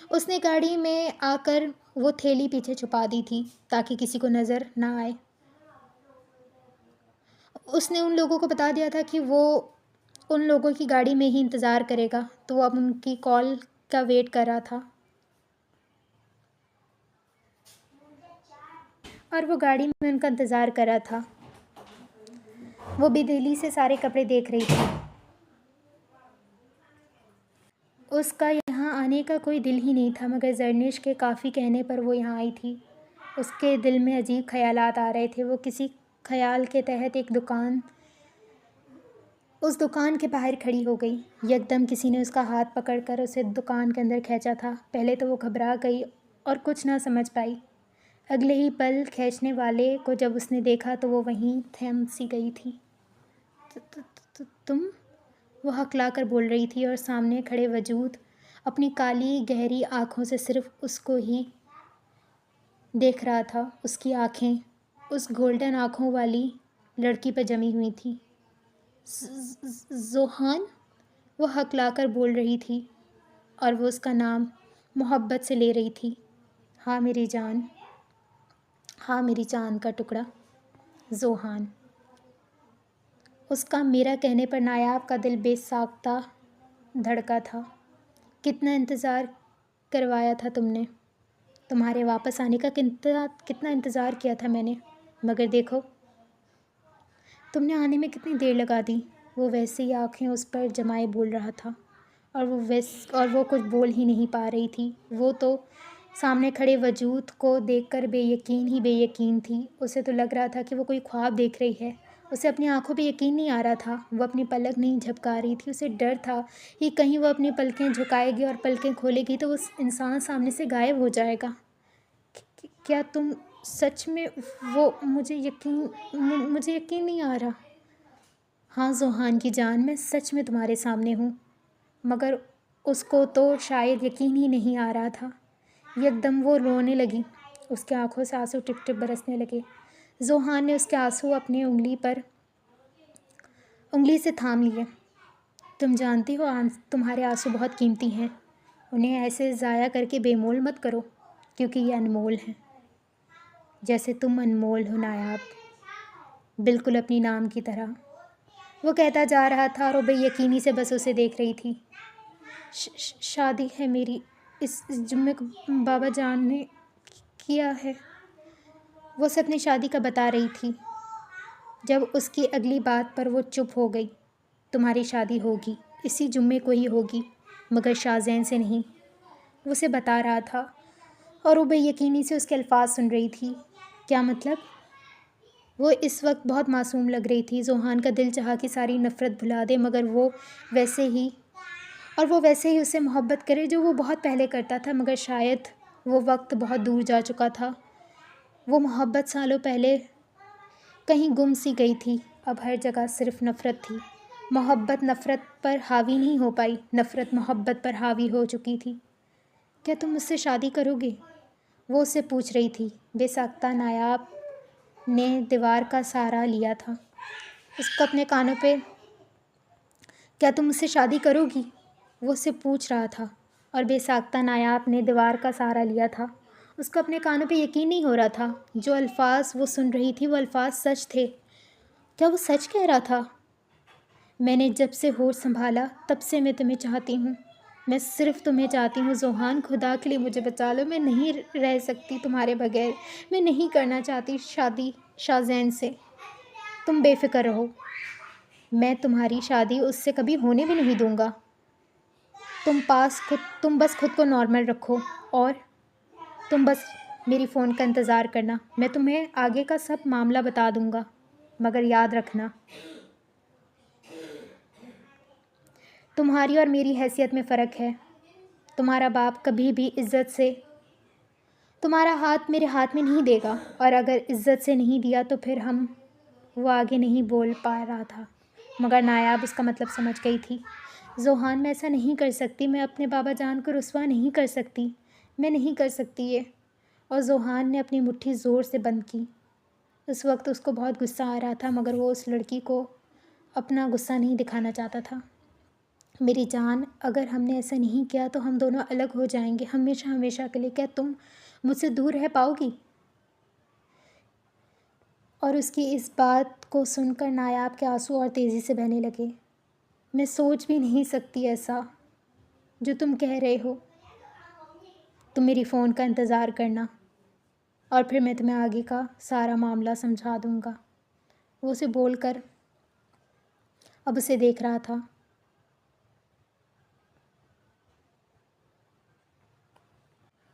اس نے گاڑی میں آ کر وہ تھیلی پیچھے چھپا دی تھی تاکہ کسی کو نظر نہ آئے۔ اس نے ان لوگوں کو بتا دیا تھا کہ وہ ان لوگوں کی گاڑی میں ہی انتظار کرے گا، تو وہ اب ان کی کال کا ویٹ کر رہا تھا، اور وہ گاڑی میں ان کا انتظار کر رہا تھا۔ وہ بے دلی سے سارے کپڑے دیکھ رہی تھی۔ اس کا یہاں آنے کا کوئی دل ہی نہیں تھا، مگر زرنش کے کافی کہنے پر وہ یہاں آئی تھی۔ اس کے دل میں عجیب خیالات آ رہے تھے۔ وہ کسی خیال کے تحت اس دکان کے باہر کھڑی ہو گئی۔ یکدم کسی نے اس کا ہاتھ پکڑ کر اسے دکان کے اندر کھینچا تھا۔ پہلے تو وہ گھبرا گئی اور کچھ نہ سمجھ پائی۔ اگلے ہی پل کھینچنے والے کو جب اس نے دیکھا تو وہ وہیں تھم سی گئی تھی۔ تم؟ وہ ہکلا کر بول رہی تھی اور سامنے کھڑے وجود اپنی کالی گہری آنکھوں سے صرف اس کو ہی دیکھ رہا تھا۔ اس کی آنکھیں اس گولڈن آنکھوں والی لڑکی پر جمی ہوئی تھیں۔ ذوحان؟ وہ ہکلا کر بول رہی تھی اور وہ اس کا نام محبت سے لے رہی تھی۔ ہاں میری جان، ہاں میری جان کا ٹکڑا، ذوحان۔ اس کا میرا کہنے پر نایاب کا دل بے ساختہ دھڑکا تھا۔ کتنا انتظار کروایا تھا تم نے، تمہارے واپس آنے کا کتنا انتظار کیا تھا میں نے، مگر دیکھو تم نے آنے میں کتنی دیر لگا دی۔ وہ ویسے ہی آنکھیں اس پر جمائے بول رہا تھا اور وہ کچھ بول ہی نہیں پا رہی تھی۔ وہ تو سامنے کھڑے وجود کو دیکھ کر بے یقین تھی۔ اسے تو لگ رہا تھا کہ وہ کوئی خواب دیکھ رہی ہے۔ اسے اپنی آنکھوں پہ یقین نہیں آ رہا تھا۔ وہ اپنی پلک نہیں جھپکا رہی تھی۔ اسے ڈر تھا کہ کہیں وہ اپنی پلکیں جھکائے گی اور پلکیں کھولے گی تو وہ انسان سامنے سے غائب ہو جائے گا۔ کیا تم سچ میں مجھے یقین نہیں آ رہا۔ ہاں ذوحان کی جان، میں سچ میں تمہارے سامنے ہوں، مگر اس کو تو شاید یقین ہی نہیں آ رہا تھا۔ یکدم وہ رونے لگی، اس کی آنکھوں سے آنسو ٹپ ٹپ برسنے لگے۔ ذوحان نے اس کے آنسو اپنی انگلی سے تھام لیے۔ تم جانتی ہو تمہارے آنسو بہت قیمتی ہیں، انہیں ایسے ضائع کر کے بے مول مت کرو، کیونکہ یہ انمول ہیں، جیسے تم انمول ہو نایاب، بالکل اپنی نام کی طرح۔ وہ کہتا جا رہا تھا اور وہ بے یقینی سے بس اسے دیکھ رہی تھی۔ شادی ہے میری اس جمعے کو بابا جان نے کیا ہے، وہ اسے اپنی شادی کا بتا رہی تھی۔ جب اس کی اگلی بات پر وہ چپ ہو گئی تمہاری شادی ہوگی، اسی جمعے کو ہی ہوگی، مگر شاہ سے نہیں، وہ اسے بتا رہا تھا اور وہ بے یقینی سے اس کے الفاظ سن رہی تھی۔ کیا مطلب؟ وہ اس وقت بہت معصوم لگ رہی تھی۔ ذوحان کا دل چاہا کہ ساری نفرت بھلا دے، مگر وہ ویسے ہی اس سے محبت کرے جو وہ بہت پہلے کرتا تھا، مگر شاید وہ وقت بہت دور جا چکا تھا۔ وہ محبت سالوں پہلے کہیں گم سی گئی تھی، اب ہر جگہ صرف نفرت تھی۔ محبت نفرت پر حاوی نہیں ہو پائی، نفرت محبت پر حاوی ہو چکی تھی۔ کیا تم مجھ سے شادی کرو گے؟ وہ اس سے پوچھ رہی تھی۔ بے ساختہ نایاب نے دیوار کا سہارا لیا تھا۔ اس کو اپنے کانوں پہ کیا تم مجھ سے شادی کرو گی؟ وہ اس سے پوچھ رہا تھا اور بے ساختہ نایاب نے دیوار کا سہارا لیا تھا۔ اس کو اپنے کانوں پہ یقین نہیں ہو رہا تھا۔ جو الفاظ وہ سن رہی تھی وہ الفاظ سچ تھے۔ کیا وہ سچ کہہ رہا تھا؟ میں نے جب سے ہوش سنبھالا تب سے میں تمہیں چاہتی ہوں، میں صرف تمہیں چاہتی ہوں ذوحان، خدا کے لیے مجھے بچا لو، میں نہیں رہ سکتی تمہارے بغیر، میں نہیں کرنا چاہتی شادی شاہ سے، تم بے فکر رہو، میں تمہاری شادی اس سے کبھی ہونے بھی نہیں دوں گا، تم بس خود کو نارمل رکھو اور تم بس میری فون کا انتظار کرنا، میں تمہیں آگے کا سب معاملہ بتا دوں گا، مگر یاد رکھنا تمہاری اور میری حیثیت میں فرق ہے، تمہارا باپ کبھی بھی عزت سے تمہارا ہاتھ میرے ہاتھ میں نہیں دے گا، اور اگر عزت سے نہیں دیا تو پھر وہ آگے نہیں بول پا رہا تھا، مگر نایاب اس کا مطلب سمجھ گئی تھی۔ ذوحان، میں ایسا نہیں کر سکتی، میں اپنے بابا جان کو رسوا نہیں کر سکتی، میں نہیں کر سکتی یہ، اور ذوحان نے اپنی مٹھی زور سے بند کی۔ اس وقت اس کو بہت غصہ آ رہا تھا، مگر وہ اس لڑکی کو اپنا غصہ نہیں دکھانا چاہتا تھا۔ میری جان، اگر ہم نے ایسا نہیں کیا تو ہم دونوں الگ ہو جائیں گے، ہمیشہ ہمیشہ کے لیے، کیا تم مجھ سے دور رہ پاؤ گی؟ اور اس کی اس بات کو سن کر نایاب کے آنسو اور تیزی سے بہنے لگے۔ میں سوچ بھی نہیں سکتی ایسا جو تم کہہ رہے ہو، تم میری فون کا انتظار کرنا اور پھر میں تمہیں آگے کا سارا معاملہ سمجھا دوں گا۔ وہ اسے بول کر اب اسے دیکھ رہا تھا۔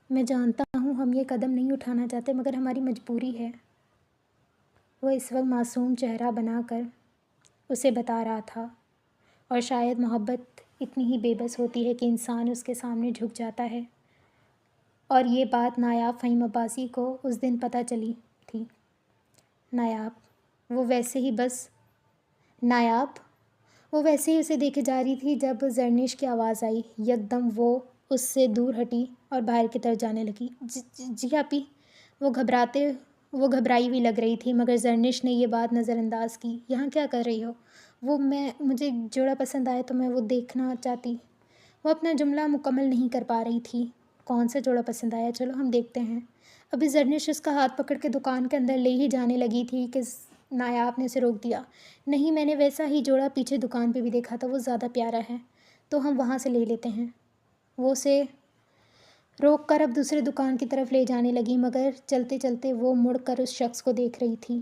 میں جانتا ہوں ہم یہ قدم نہیں اٹھانا چاہتے، مگر ہماری مجبوری ہے، وہ اس وقت معصوم چہرہ بنا کر اسے بتا رہا تھا، اور شاید محبت اتنی ہی بے بس ہوتی ہے کہ انسان اس کے سامنے جھک جاتا ہے، اور یہ بات نایاب فہیم عباسی کو اس دن پتہ چلی تھی۔ نایاب وہ ویسے ہی اسے دیکھے جا رہی تھی جب زرنش کی آواز آئی۔ یکدم وہ اس سے دور ہٹی اور باہر کی طرف جانے لگی۔ جی آپی، وہ گھبرائی ہوئی لگ رہی تھی، مگر زرنش نے یہ بات نظر انداز کی۔ یہاں کیا کر رہی ہو؟ مجھے جوڑا پسند آیا تو میں وہ دیکھنا چاہتی۔ وہ اپنا جملہ مکمل نہیں کر پا رہی تھی۔ کون سا جوڑا پسند آیا؟ چلو ہم دیکھتے ہیں۔ ابھی زرنش اس کا ہاتھ پکڑ کے دکان کے اندر لے ہی جانے لگی تھی کہ نایاب نے اسے روک دیا۔ نہیں، میں نے ویسا ہی جوڑا پیچھے دکان پہ بھی دیکھا تھا، وہ زیادہ پیارا ہے، تو ہم وہاں سے لے لیتے ہیں۔ وہ اسے روک کر اب دوسرے دکان کی طرف لے جانے لگی، مگر چلتے چلتے وہ مڑ کر اس شخص کو دیکھ رہی تھی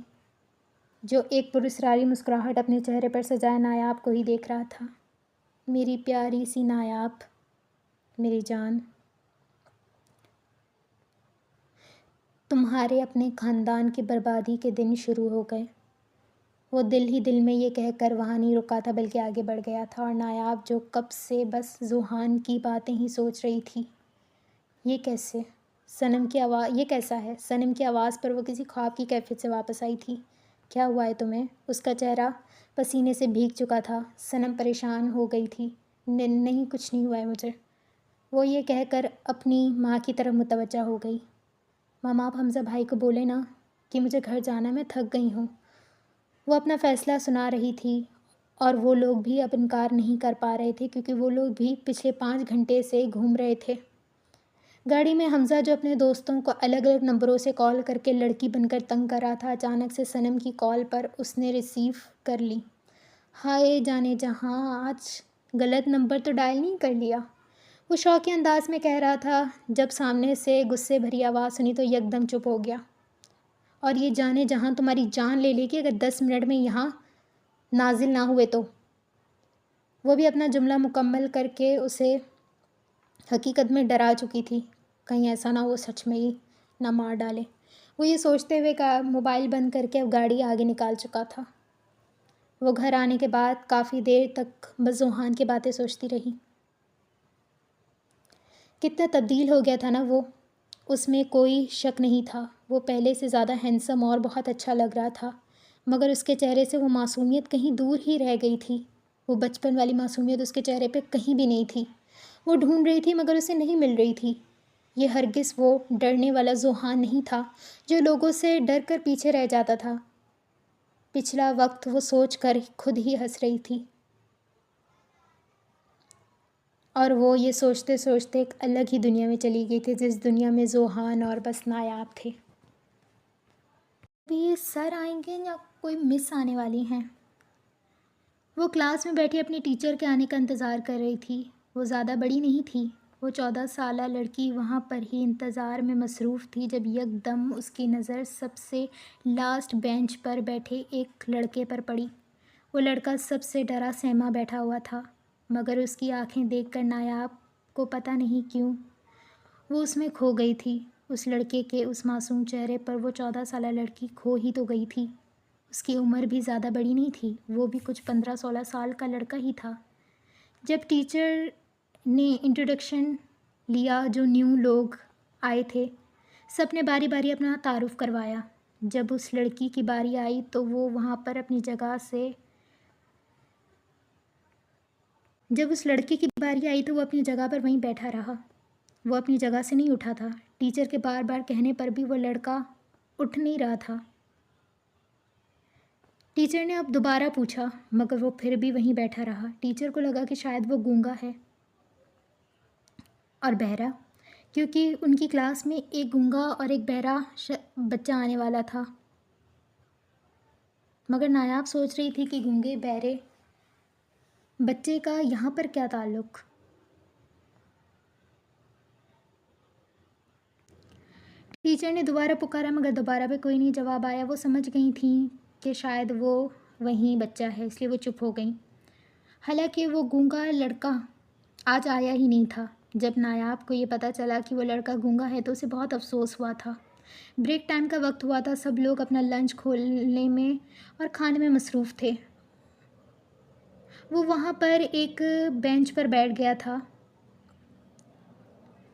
جو ایک پراسراری مسکراہٹ اپنے چہرے پر سجائے نایاب کو ہی دیکھ رہا تھا۔ میری پیاری سی نایاب، میری جان، تمہارے اپنے خاندان کی بربادی کے دن شروع ہو گئے۔ وہ دل ہی دل میں یہ کہہ کر وہاں نہیں رکا تھا بلکہ آگے بڑھ گیا تھا، اور نایاب جو کب سے بس ذوحان کی باتیں ہی سوچ رہی تھی۔ یہ کیسا ہے؟ صنم کی آواز پر وہ کسی خواب کی کیفیت سے واپس آئی تھی۔ کیا ہوا ہے تمہیں؟ اس کا چہرہ پسینے سے بھیگ چکا تھا۔ صنم پریشان ہو گئی تھی۔ نہیں، کچھ نہیں ہوا ہے مجھے، وہ یہ کہہ کر اپنی ماں کی طرف متوجہ ہو گئی۔ ماما، آپ حمزہ بھائی کو بولے نا کہ مجھے گھر جانا ہے، میں تھک گئی ہوں۔ وہ اپنا فیصلہ سنا رہی تھی، اور وہ لوگ بھی اب انکار نہیں کر پا رہے تھے کیونکہ وہ لوگ بھی پچھلے 5 گھنٹے سے گھوم رہے تھے۔ گاڑی میں حمزہ جو اپنے دوستوں کو الگ الگ نمبروں سے کال کر کے لڑکی بن کر تنگ کر رہا تھا، اچانک سے صنم کی کال پر اس نے ریسیو کر لی۔ ہائے جانے جہاں، آج غلط نمبر تو ڈائل نہیں کر لیا؟ وہ شوقی انداز میں کہہ رہا تھا۔ جب سامنے سے غصے بھری آواز سنی تو یکدم چپ ہو گیا۔ اور یہ جانے جہاں تمہاری جان لے لے گی اگر 10 منٹ میں یہاں نازل نہ ہوئے تو؟ وہ بھی اپنا جملہ مکمل کر کے اسے حقیقت میں ڈرا چکی تھی، کہیں ایسا نہ وہ سچ میں ہی نہ مار ڈالے۔ وہ یہ سوچتے ہوئے موبائل بند کر کے اب گاڑی آگے نکال چکا تھا۔ وہ گھر آنے کے بعد کافی دیر تک بس ذوحان کی باتیں سوچتی رہی۔ کتنا تبدیل ہو گیا تھا نا وہ، اس میں کوئی شک نہیں تھا۔ وہ پہلے سے زیادہ ہینڈسم اور بہت اچھا لگ رہا تھا، مگر اس کے چہرے سے وہ معصومیت کہیں دور ہی رہ گئی تھی۔ وہ بچپن والی معصومیت اس کے چہرے پہ کہیں بھی نہیں تھی۔ وہ ڈھونڈ رہی تھی مگر اسے نہیں مل رہی تھی۔ یہ ہرگز وہ ڈرنے والا ذوحان نہیں تھا جو لوگوں سے ڈر کر پیچھے رہ جاتا تھا۔ پچھلا وقت وہ سوچ کر خود ہی ہنس رہی تھی، اور وہ یہ سوچتے سوچتے ایک الگ ہی دنیا میں چلی گئی تھی، جس دنیا میں ذوحان اور بس نایاب تھے۔ ابھی سر آئیں گے یا کوئی مس آنے والی ہیں؟ وہ کلاس میں بیٹھی اپنی ٹیچر کے آنے کا انتظار کر رہی تھی۔ وہ زیادہ بڑی نہیں تھی۔ وہ 14 سالہ لڑکی وہاں پر ہی انتظار میں مصروف تھی جب یک دم اس کی نظر سب سے لاسٹ بینچ پر بیٹھے ایک لڑکے پر پڑی۔ وہ لڑکا سب سے ڈرا سہما بیٹھا ہوا تھا، مگر اس کی آنکھیں دیکھ کر نایاب کو پتہ نہیں کیوں وہ اس میں کھو گئی تھی۔ اس لڑکے کے اس معصوم چہرے پر وہ 14 سالہ لڑکی کھو ہی تو گئی تھی۔ اس کی عمر بھی زیادہ بڑی نہیں تھی، وہ بھی کچھ 15-16 سال کا لڑکا ہی تھا۔ جب ٹیچر نے انٹروڈکشن لیا، جو نیو لوگ آئے تھے سب نے باری باری اپنا تعارف کروایا۔ جب اس لڑکی کی باری آئی تو وہ وہاں پر اپنی جگہ سے وہ اپنی جگہ پر وہیں بیٹھا رہا۔ وہ اپنی جگہ سے نہیں اٹھا تھا۔ ٹیچر کے بار بار کہنے پر بھی وہ لڑکا اٹھ نہیں رہا تھا۔ ٹیچر نے اب دوبارہ پوچھا، مگر وہ پھر بھی وہیں بیٹھا رہا۔ ٹیچر کو لگا کہ شاید وہ گونگا ہے اور بہرا، کیونکہ ان کی کلاس میں ایک گونگا اور ایک بہرا بچہ آنے والا تھا۔ مگر نایاب سوچ رہی تھی کہ گونگے بہرے بچے کا یہاں پر کیا تعلق؟ ٹیچر نے دوبارہ پکارا مگر دوبارہ بھی کوئی نہیں جواب آیا۔ وہ سمجھ گئی تھیں کہ شاید وہ وہیں بچہ ہے، اس لیے وہ چپ ہو گئیں۔ حالانکہ وہ گونگا لڑکا آج آیا ہی نہیں تھا۔ جب نایاب کو یہ پتہ چلا کہ وہ لڑکا گونگا ہے تو اسے بہت افسوس ہوا تھا۔ بریک ٹائم کا وقت ہوا تھا، سب لوگ اپنا لنچ کھولنے میں اور کھانے میں مصروف تھے۔ وہ وہاں پر ایک بینچ پر بیٹھ گیا تھا۔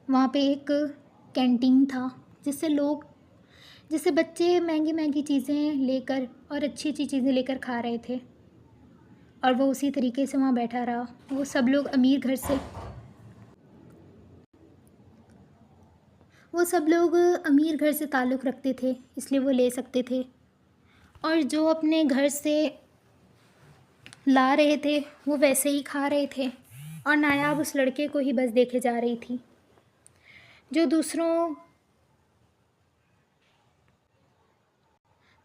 وہاں پہ ایک کینٹین تھا جس سے بچے مہنگی مہنگی چیزیں لے کر اور اچھی اچھی چیزیں لے کر کھا رہے تھے، اور وہ اسی طریقے سے وہاں بیٹھا رہا۔ وہ سب لوگ امیر گھر سے تعلق رکھتے تھے، اس لیے وہ لے سکتے تھے، اور جو اپنے گھر سے لا رہے تھے وہ ویسے ہی کھا رہے تھے، اور نایاب اس لڑکے کو ہی بس دیکھے جا رہی تھی جو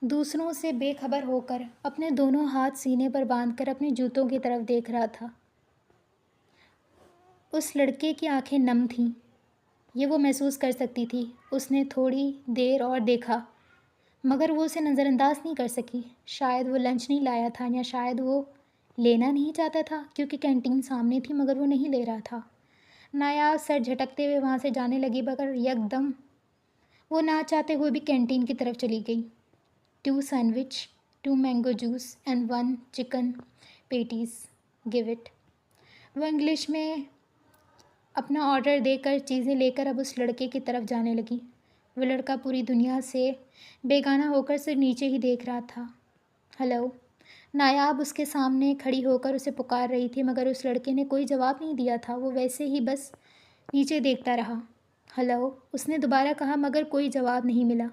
دوسروں سے بے خبر ہو کر اپنے دونوں ہاتھ سینے پر باندھ کر اپنے جوتوں کی طرف دیکھ رہا تھا۔ اس لڑکے کی آنکھیں نم تھیں، یہ وہ محسوس کر سکتی تھی۔ اس نے تھوڑی دیر اور دیکھا، مگر وہ اسے نظر انداز نہیں کر سکی۔ شاید وہ لنچ نہیں لایا تھا، یا شاید وہ لینا نہیں چاہتا تھا، کیونکہ کینٹین سامنے تھی مگر وہ نہیں لے رہا تھا۔ نایاب سر جھٹکتے ہوئے وہاں سے جانے لگی، مگر یک دم وہ نہ چاہتے ہوئے بھی کینٹین کی طرف چلی گئی۔ 2 sandwich, 2 mango juice and 1 chicken patties, give it. وہ انگلش میں اپنا آرڈر دے کر چیزیں لے کر اب اس لڑکے کی طرف جانے لگی۔ وہ لڑکا پوری دنیا سے بیگانہ ہو کر صرف نیچے ہی دیکھ رہا تھا۔ ہیلو! نایاب اس کے سامنے کھڑی ہو کر اسے پکار رہی تھی، مگر اس لڑکے نے کوئی جواب نہیں دیا تھا۔ وہ ویسے ہی بس نیچے دیکھتا رہا۔ ہیلو! اس نے دوبارہ کہا، مگر کوئی جواب نہیں ملا۔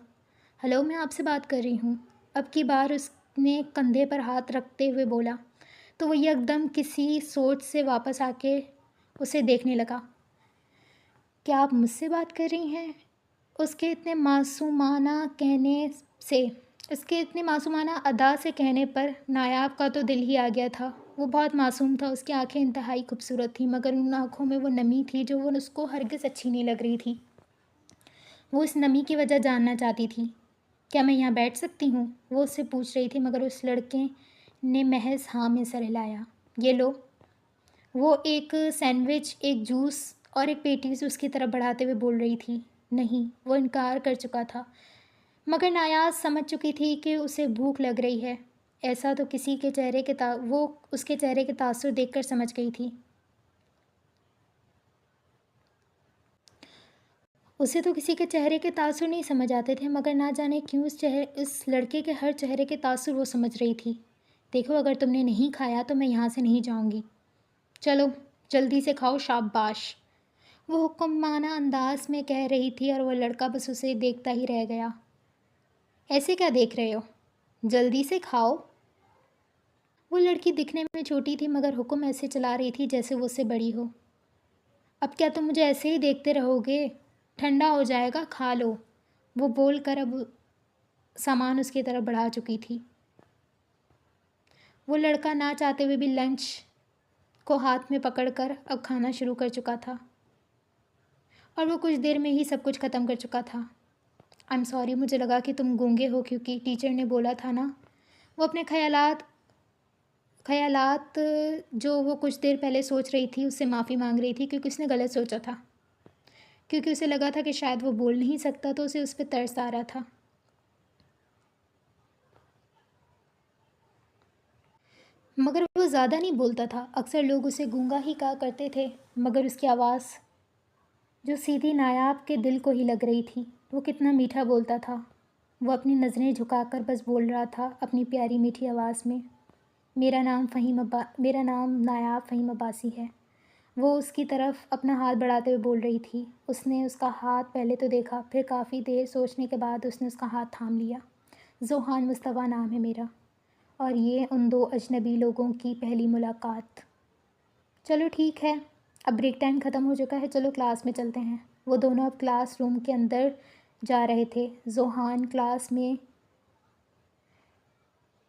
ہیلو! میں آپ سے بات کر رہی ہوں۔ اب کی بار اس نے کندھے پر ہاتھ رکھتے ہوئے بولا، تو وہ یک دم کسی سوچ سے واپس آ کے اسے دیکھنے لگا۔ کیا آپ مجھ سے بات کر رہی ہیں؟ اس کے اتنے معصومانہ ادا سے کہنے پر نایاب کا تو دل ہی آ گیا تھا۔ وہ بہت معصوم تھا، اس کی آنکھیں انتہائی خوبصورت تھیں، مگر ان آنکھوں میں وہ نمی تھی جو اس کو ہرگز اچھی نہیں لگ رہی تھی۔ وہ اس نمی کی وجہ جاننا چاہتی تھی۔ کیا میں یہاں بیٹھ سکتی ہوں؟ وہ اس سے پوچھ رہی تھی، مگر اس لڑکے نے محض ہاں میں سر ہلایا۔ یہ لو۔ وہ ایک سینڈوچ، ایک جوس اور ایک پیٹیز اس کی طرف بڑھاتے ہوئے بول رہی تھی۔ نہیں، وہ انکار کر چکا تھا، مگر نایاز سمجھ چکی تھی کہ اسے بھوک لگ رہی ہے۔ ایسا تو کسی کے چہرے کے وہ اس کے چہرے کے تاثر دیکھ کر سمجھ گئی تھی۔ اسے تو کسی کے چہرے کے تاثر نہیں سمجھ آتے تھے، مگر نہ جانے کیوں اس لڑکے کے ہر چہرے کے تاثر وہ سمجھ رہی تھی۔ دیکھو، اگر تم نے نہیں کھایا تو میں یہاں سے نہیں جاؤں گی۔ چلو جلدی سے کھاؤ، شاباش، وہ حکمرانہ انداز میں کہہ رہی تھی، اور وہ لڑکا بس اسے دیکھتا ہی رہ گیا۔ ایسے کیا دیکھ رہے ہو؟ جلدی سے کھاؤ۔ وہ لڑکی دکھنے میں چھوٹی تھی، مگر حکم ایسے چلا رہی تھی جیسے وہ اس سے بڑی ہو۔ اب کیا تم مجھے ایسے ہی دیکھتے رہو گے؟ ٹھنڈا ہو جائے گا، کھا لو، وہ بول کر اب سامان اس کی طرف بڑھا چکی تھی۔ وہ لڑکا نہ چاہتے ہوئے بھی لنچ کو ہاتھ میں پکڑ کر اب کھانا شروع کر چکا تھا، اور وہ کچھ دیر میں ہی سب کچھ ختم کر چکا تھا۔ I'm sorry، مجھے لگا کہ تم گونگے ہو کیونکہ ٹیچر نے بولا تھا نا۔ وہ اپنے خیالات جو وہ کچھ دیر پہلے سوچ رہی تھی اس سے معافی مانگ رہی تھی، کیونکہ اس نے غلط سوچا تھا، کیونکہ اسے لگا تھا کہ شاید وہ بول نہیں سکتا، تو اسے اس پہ ترس آ رہا تھا۔ مگر وہ زیادہ نہیں بولتا تھا، اکثر لوگ اسے گونگا ہی کہا کرتے تھے، مگر اس کی آواز جو سیدھی نایاب کے دل کو ہی لگ رہی تھی، وہ کتنا میٹھا بولتا تھا۔ وہ اپنی نظریں جھکا کر بس بول رہا تھا اپنی پیاری میٹھی آواز میں، میرا نام نایاب فہیم عباسی ہے۔ وہ اس کی طرف اپنا ہاتھ بڑھاتے ہوئے بول رہی تھی۔ اس نے اس کا ہاتھ پہلے تو دیکھا، پھر کافی دیر سوچنے کے بعد اس نے اس کا ہاتھ تھام لیا۔ ذوحان مصطفیٰ نام ہے میرا، اور یہ ان دو اجنبی لوگوں کی پہلی ملاقات۔ چلو ٹھیک ہے، اب بریک ٹائم ختم ہو چکا ہے، چلو کلاس میں چلتے ہیں۔ وہ دونوں اب کلاس روم کے اندر جا رہے تھے۔ ذوحان کلاس میں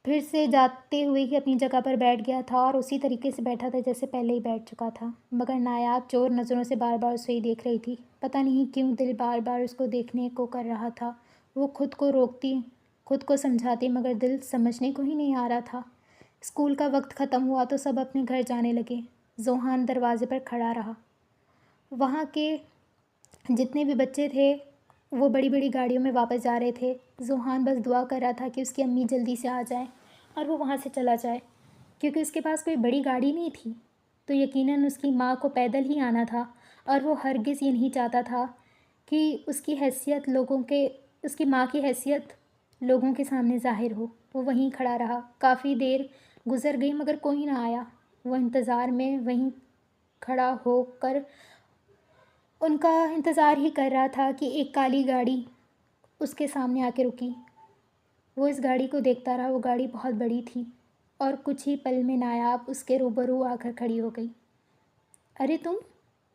پھر سے جاتے ہوئے ہی اپنی جگہ پر بیٹھ گیا تھا، اور اسی طریقے سے بیٹھا تھا جیسے پہلے ہی بیٹھ چکا تھا، مگر نایاب چور نظروں سے بار بار اسے ہی دیکھ رہی تھی۔ پتہ نہیں کیوں دل بار بار اس کو دیکھنے کو کر رہا تھا۔ وہ خود کو روکتی، خود کو سمجھاتی، مگر دل سمجھنے کو ہی نہیں آ رہا تھا۔ اسکول کا وقت ختم ہوا تو سب اپنے گھر جانے لگے۔ ذوحان دروازے پر کھڑا رہا۔ وہاں کے جتنے بھی بچے تھے وہ بڑی بڑی گاڑیوں میں واپس جا رہے تھے۔ ذوحان بس دعا کر رہا تھا کہ اس کی امی جلدی سے آ جائیں اور وہ وہاں سے چلا جائے، کیونکہ اس کے پاس کوئی بڑی گاڑی نہیں تھی، تو یقیناً اس کی ماں کو پیدل ہی آنا تھا، اور وہ ہرگز یہ نہیں چاہتا تھا کہ اس کی ماں کی حیثیت لوگوں کے سامنے ظاہر ہو۔ وہ وہیں کھڑا رہا۔ کافی دیر گزر گئی مگر کوئی نہ آیا۔ وہ انتظار میں وہیں کھڑا ہو کر ان کا انتظار ہی کر رہا تھا کہ ایک کالی گاڑی اس کے سامنے آ کے رکی۔ وہ اس گاڑی کو دیکھتا رہا۔ وہ گاڑی بہت بڑی تھی، اور کچھ ہی پل میں نایاب اس کے روبرو آ کر کھڑی ہو گئی۔ ارے تم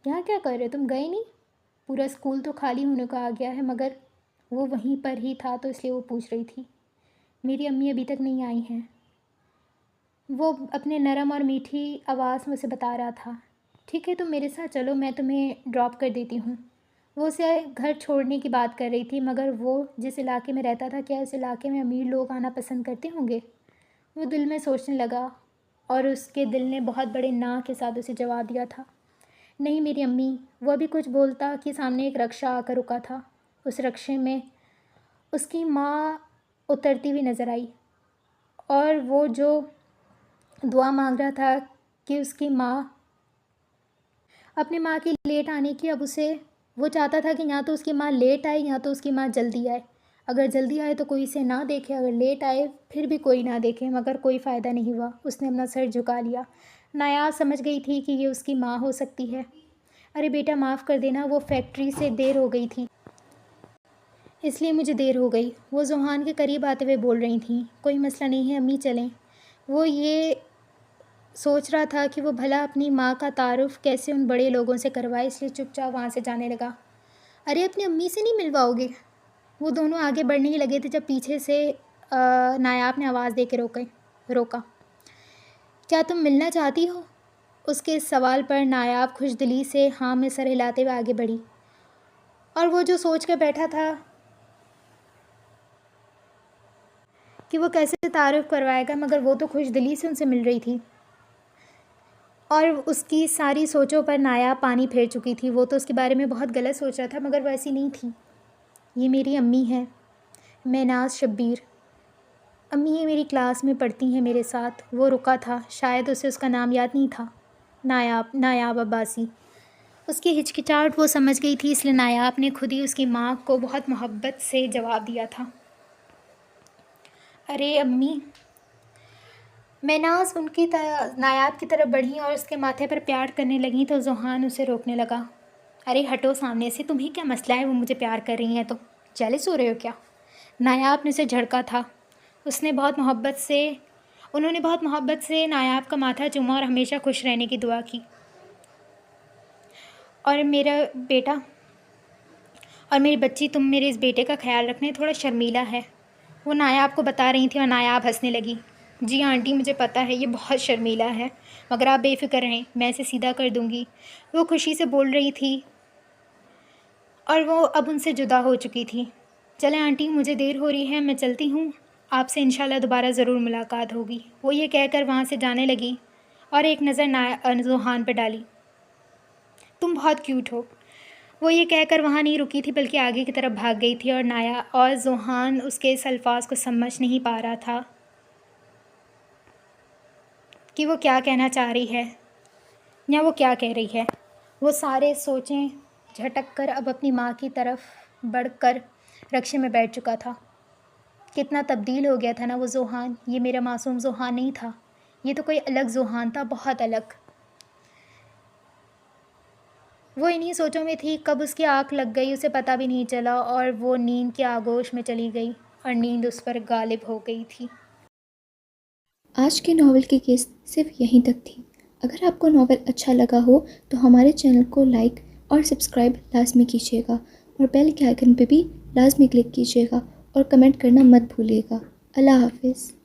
یہاں کیا کر رہے؟ تم گئے نہیں؟ پورا اسکول تو خالی ہونے کو آ گیا ہے، مگر وہ وہیں پر ہی تھا تو اس لیے وہ پوچھ رہی تھی۔ میری امی ابھی تک نہیں آئی ہیں، وہ اپنے نرم اور میٹھی آواز میں اسے بتا رہا تھا۔ ٹھیک ہے، تم میرے ساتھ چلو، میں تمہیں ڈراپ کر دیتی ہوں۔ وہ اسے گھر چھوڑنے کی بات کر رہی تھی، مگر وہ جس علاقے میں رہتا تھا، کیا اس علاقے میں امیر لوگ آنا پسند کرتے ہوں گے؟ وہ دل میں سوچنے لگا، اور اس کے دل نے بہت بڑے نا کے ساتھ اسے جواب دیا تھا، نہیں میری امی۔ وہ ابھی کچھ بولتا کہ سامنے ایک رکشہ آ کر رکا تھا۔ اس رکشے میں اس کی ماں اترتی ہوئی نظر آئی، اور وہ جو دعا مانگ رہا تھا کہ اس کی ماں اپنی ماں کی لیٹ آنے کی، اب وہ چاہتا تھا کہ یا تو اس کی ماں لیٹ آئے یا تو اس کی ماں جلدی آئے۔ اگر جلدی آئے تو کوئی اسے نہ دیکھے، اگر لیٹ آئے پھر بھی کوئی نہ دیکھے، مگر کوئی فائدہ نہیں ہوا۔ اس نے اپنا سر جھکا لیا۔ نایاب سمجھ گئی تھی کہ یہ اس کی ماں ہو سکتی ہے۔ ارے بیٹا معاف کر دینا، وہ فیکٹری سے دیر ہو گئی تھی، اس لیے مجھے دیر ہو گئی، وہ ذوحان کے قریب آتے ہوئے بول رہی تھیں۔ کوئی مسئلہ نہیں ہے امی، چلیں۔ وہ یہ سوچ رہا تھا کہ وہ بھلا اپنی ماں کا تعارف کیسے ان بڑے لوگوں سے کروائے، اس لیے چپ چاپ وہاں سے جانے لگا۔ ارے اپنی امی سے نہیں ملواؤ گے؟ وہ دونوں آگے بڑھنے ہی لگے تھے جب پیچھے سے نایاب نے آواز دے کے روکا۔ کیا تم ملنا چاہتی ہو؟ اس کے اس سوال پر نایاب خوش دلی سے ہاں میں سر ہلاتے ہوئے آگے بڑھی، اور وہ جو سوچ کر بیٹھا تھا کہ وہ کیسے تعارف کروائے گا، مگر وہ تو خوش دلی سے ان سے مل رہی تھی۔ اور اس کی ساری سوچوں پر نایاب پانی پھیر چکی تھی۔ وہ تو اس کے بارے میں بہت غلط سوچ رہا تھا، مگر وہ ایسی نہیں تھی۔ یہ میری امی ہے، میناز شبیر۔ امی یہ میری کلاس میں پڑھتی ہیں میرے ساتھ۔ وہ رکا تھا، شاید اسے اس کا نام یاد نہیں تھا۔ نایاب عباسی۔ اس کی ہچکچاہٹ وہ سمجھ گئی تھی، اس لیے نایاب نے خود ہی اس کی ماں کو بہت محبت سے جواب دیا تھا۔ ارے امی۔ میناز نایاب کی طرف بڑھی اور اس کے ماتھے پر پیار کرنے لگیں تو ذوحان اسے روکنے لگا۔ ارے ہٹو سامنے سے، تمہیں کیا مسئلہ ہے؟ وہ مجھے پیار کر رہی ہیں تو جیلس ہو رہے ہو کیا؟ نایاب نے اسے جھڑکا تھا۔ انہوں نے بہت محبت سے نایاب کا ماتھا چوما اور ہمیشہ خوش رہنے کی دعا کی۔ اور میری بچی، تم میرے اس بیٹے کا خیال رکھنا، تھوڑا شرمیلا ہے، وہ نایاب کو بتا رہی تھی اور نایاب ہنسنے لگی۔ جی آنٹی، مجھے پتہ ہے یہ بہت شرمیلا ہے، مگر آپ بے فکر رہیں، میں اسے سیدھا کر دوں گی۔ وہ خوشی سے بول رہی تھی اور وہ اب ان سے جدا ہو چکی تھی۔ چلیں آنٹی، مجھے دیر ہو رہی ہے، میں چلتی ہوں، آپ سے انشاءاللہ دوبارہ ضرور ملاقات ہوگی۔ وہ یہ کہہ کر وہاں سے جانے لگی اور ایک نظر ذوحان پہ ڈالی۔ تم بہت کیوٹ ہو۔ وہ یہ کہہ کر وہاں نہیں رکی تھی بلکہ آگے کی طرف بھاگ گئی تھی اور ذوحان اس کے اس الفاظ کو سمجھ نہیں پا رہا تھا کہ وہ کیا کہنا چاہ رہی ہے یا وہ کیا کہہ رہی ہے۔ وہ سارے سوچیں جھٹک کر اب اپنی ماں کی طرف بڑھ کر رکشے میں بیٹھ چکا تھا۔ کتنا تبدیل ہو گیا تھا نا وہ ذوحان۔ یہ میرا معصوم ذوحان نہیں تھا، یہ تو کوئی الگ ذوحان تھا، بہت الگ۔ وہ انہی سوچوں میں تھی، کب اس کی آنکھ لگ گئی اسے پتہ بھی نہیں چلا اور وہ نیند کے آغوش میں چلی گئی اور نیند اس پر غالب ہو گئی تھی۔ آج کے ناول کی قسط صرف یہیں تک تھی۔ اگر آپ کو ناول اچھا لگا ہو تو ہمارے چینل کو لائک اور سبسکرائب لازمی کیجیے گا اور بیل کے آئیکن پہ بھی لازمی کلک کیجیے گا اور کمنٹ کرنا مت بھولیے گا۔ اللہ حافظ۔